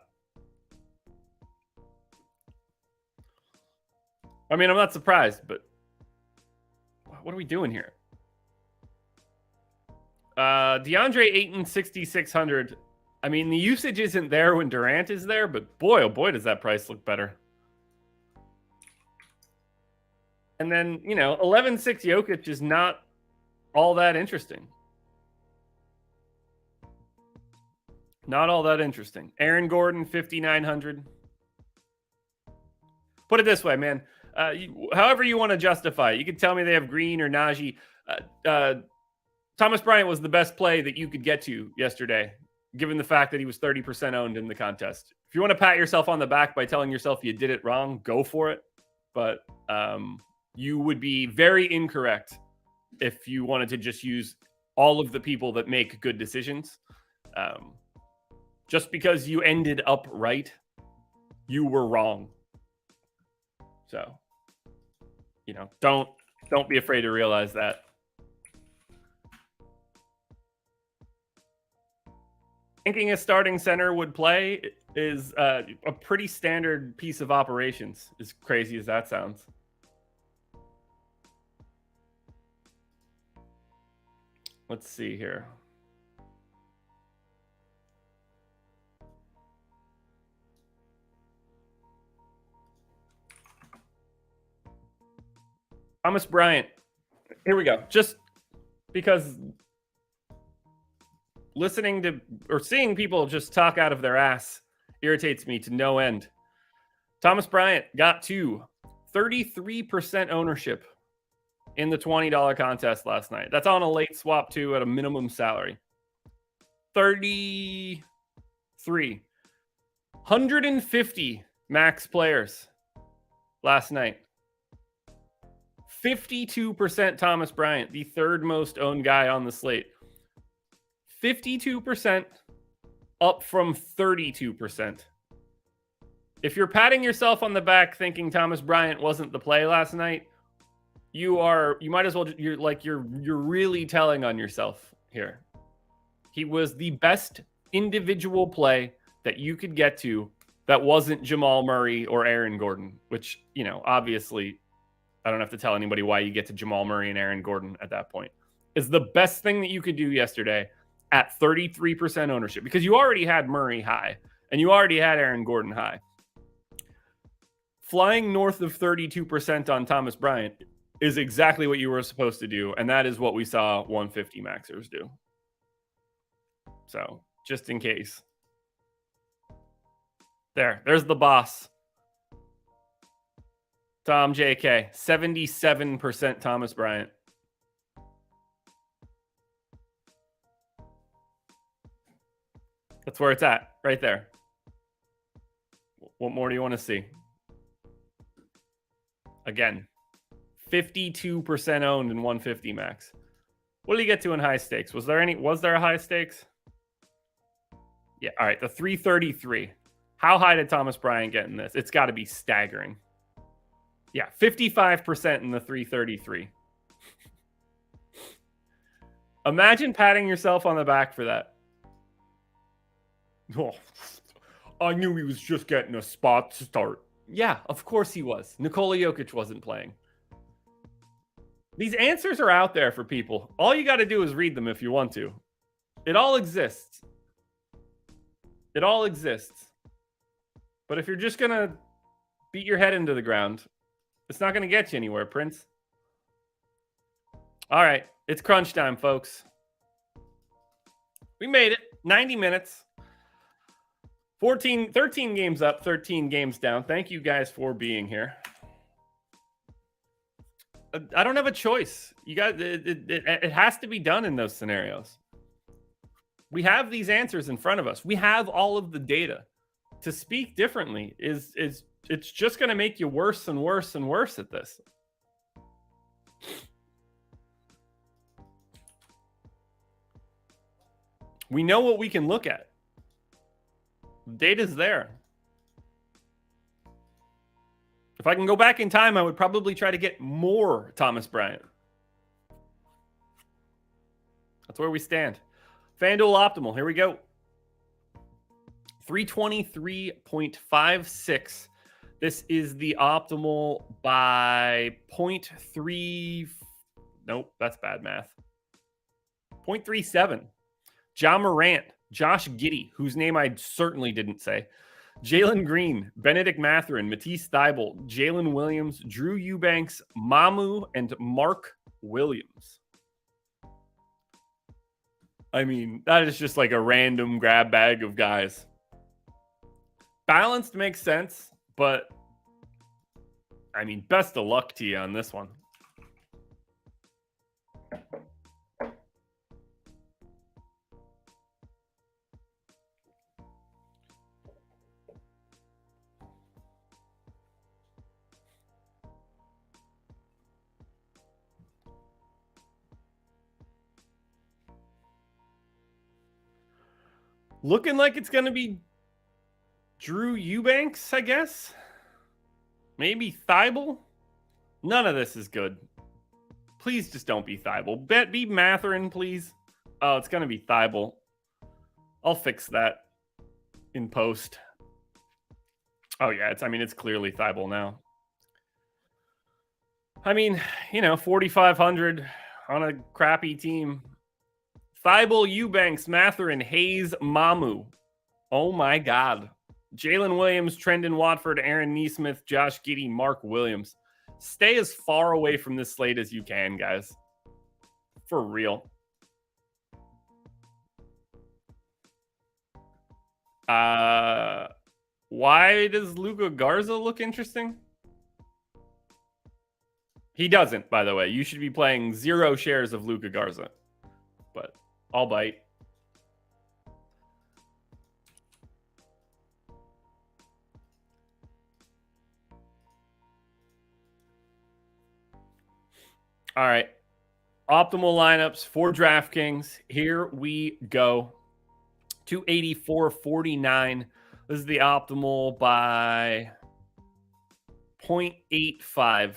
Speaker 1: I mean, I'm not surprised, but what are we doing here? DeAndre Ayton, 6,600. I mean, the usage isn't there when Durant is there, but boy, oh boy, does that price look better. And then, 11-6 Jokic is not all that interesting. Not all that interesting. Aaron Gordon, 5,900. Put it this way, man. However you want to justify it. You can tell me they have Green or Najee. Thomas Bryant was the best play that you could get to yesterday, given the fact that he was 30% owned in the contest. If you want to pat yourself on the back by telling yourself you did it wrong, go for it. But you would be very incorrect if you wanted to just use all of the people that make good decisions. Just because you ended up right, you were wrong. So, don't be afraid to realize that. Thinking a starting center would play is a pretty standard piece of operations, as crazy as that sounds. Let's see here. Thomas Bryant. Here we go. Just because listening to or seeing people just talk out of their ass irritates me to no end. Thomas Bryant got to 33% ownership in the $20 contest last night. That's on a late swap too at a minimum salary. 33. 150 max players last night. 52% Thomas Bryant, the third most owned guy on the slate. 52% up from 32%. If you're patting yourself on the back thinking Thomas Bryant wasn't the play last night, you might as well, you're really telling on yourself here. He was the best individual play that you could get to that wasn't Jamal Murray or Aaron Gordon, which, obviously I don't have to tell anybody why you get to Jamal Murray and Aaron Gordon at that point. Is the best thing that you could do yesterday at 33% ownership, because you already had Murray high and you already had Aaron Gordon high. Flying north of 32% on Thomas Bryant is exactly what you were supposed to do, and that is what we saw 150 maxers do. So, just in case. There's the boss. Tom JK, 77% Thomas Bryant. That's where it's at, right there. What more do you want to see? Again, 52% owned in 150 max. What do you get to in high stakes? Was there a high stakes? Yeah, all right, the 333. How high did Thomas Bryant get in this? It's got to be staggering. Yeah, 55% in the 333. Imagine patting yourself on the back for that. Oh, I knew he was just getting a spot start. Yeah, of course he was. Nikola Jokic wasn't playing. These answers are out there for people. All you got to do is read them if you want to. It all exists. It all exists. But if you're just going to beat your head into the ground, it's not going to get you anywhere, Prince. All right, it's crunch time, folks. We made it. 90 minutes. 13 games up, 13 games down. Thank you guys for being here. I don't have a choice. You guys, it has to be done in those scenarios. We have these answers in front of us. We have all of the data. To speak differently is it's just going to make you worse and worse and worse at this. We know what we can look at. Data's there. If I can go back in time, I would probably try to get more Thomas Bryant. That's where we stand. FanDuel Optimal, here we go. 323.56. This is the optimal by 0.3. Nope, that's bad math. 0.37. Ja Morant, Josh Giddey, whose name I certainly didn't say, Jalen Green, Benedict Mathurin, Matisse Thybulle, Jalen Williams, Drew Eubanks, Mamu, and Mark Williams. I mean, that is just like a random grab bag of guys. Balanced makes sense, but I mean, best of luck to you on this one. Looking like it's going to be Drew Eubanks, I guess. Maybe Thybulle. None of this is good. Please just don't be Thybulle. Be Mathurin, please. Oh, it's going to be Thybulle. I'll fix that in post. Oh, yeah. It's clearly Thybulle now. I mean, 4,500 on a crappy team. Thybulle, Eubanks, Mathurin, Hayes, Mamu. Oh, my God. Jalen Williams, Trendon Watford, Aaron Nesmith, Josh Giddey, Mark Williams. Stay as far away from this slate as you can, guys. For real. Why does Luka Garza look interesting? He doesn't, by the way. You should be playing 0 shares of Luka Garza. But I'll bite. All right. Optimal lineups for DraftKings. Here we go. 284.49. This is the optimal by 0.85.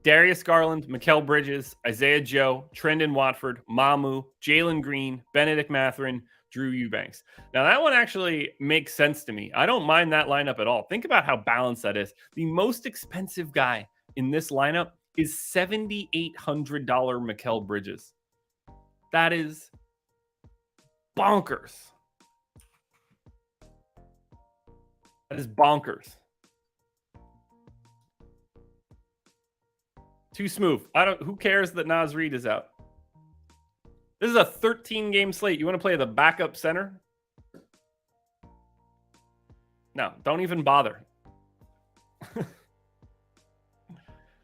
Speaker 1: Darius Garland, Mikal Bridges, Isaiah Joe, Trendon Watford, Mamu, Jalen Green, Benedict Mathurin, Drew Eubanks. Now, that one actually makes sense to me. I don't mind that lineup at all. Think about how balanced that is. The most expensive guy in this lineup is $7,800 Mikal Bridges. That is bonkers. That is bonkers. Too smooth. Who cares that Naz Reid is out? This is a 13-game slate. You want to play the backup center? No, don't even bother.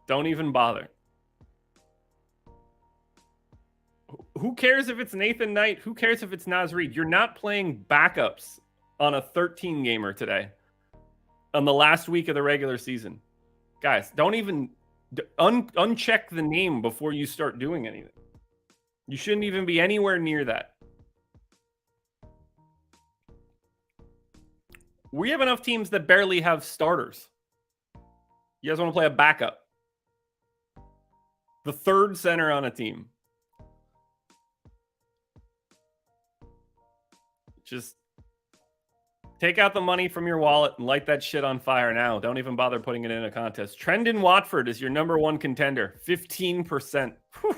Speaker 1: Don't even bother. Who cares if it's Nathan Knight? Who cares if it's Naz Reid? You're not playing backups on a 13-gamer today on the last week of the regular season. Guys, don't even uncheck the name before you start doing anything. You shouldn't even be anywhere near that. We have enough teams that barely have starters. You guys want to play a backup? The third center on a team. Just take out the money from your wallet and light that shit on fire now. Don't even bother putting it in a contest. Trendon Watford is your number one contender. 15%. Whew.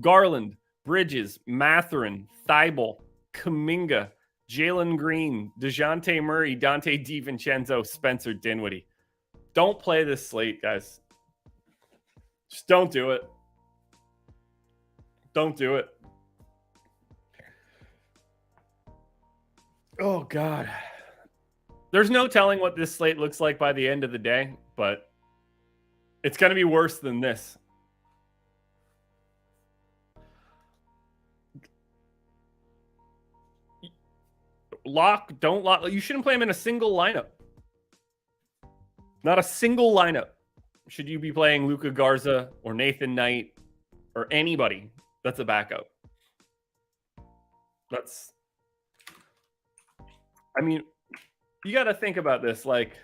Speaker 1: Garland, Bridges, Mathurin, Thibault, Kuminga, Jalen Green, DeJounte Murray, Dante DiVincenzo, Spencer Dinwiddie. Don't play this slate, guys. Just don't do it. Don't do it. Oh, God. There's no telling what this slate looks like by the end of the day, but it's going to be worse than this. Don't lock. You shouldn't play him in a single lineup. Not a single lineup should you be playing Luka Garza or Nathan Knight or anybody that's a backup. You got to think about this. Like,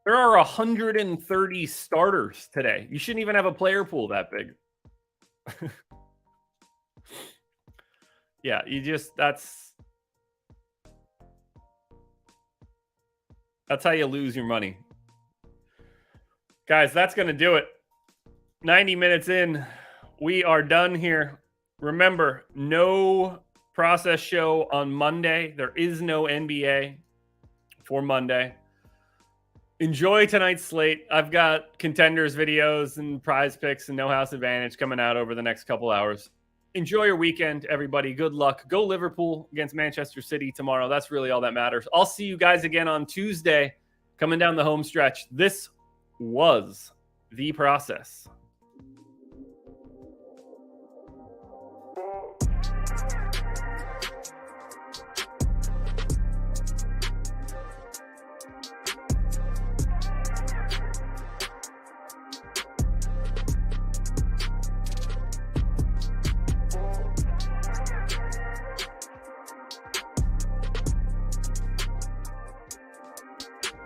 Speaker 1: there are 130 starters today. You shouldn't even have a player pool that big. Yeah, that's how you lose your money. Guys, that's going to do it. 90 minutes in, we are done here. Remember, no process show on Monday. There is no NBA for Monday. Enjoy tonight's slate. I've got contenders videos and prize picks and no house advantage coming out over the next couple hours. Enjoy your weekend, everybody. Good luck. Go Liverpool against Manchester City tomorrow. That's really all that matters. I'll see you guys again on Tuesday coming down the home stretch. This was The Process.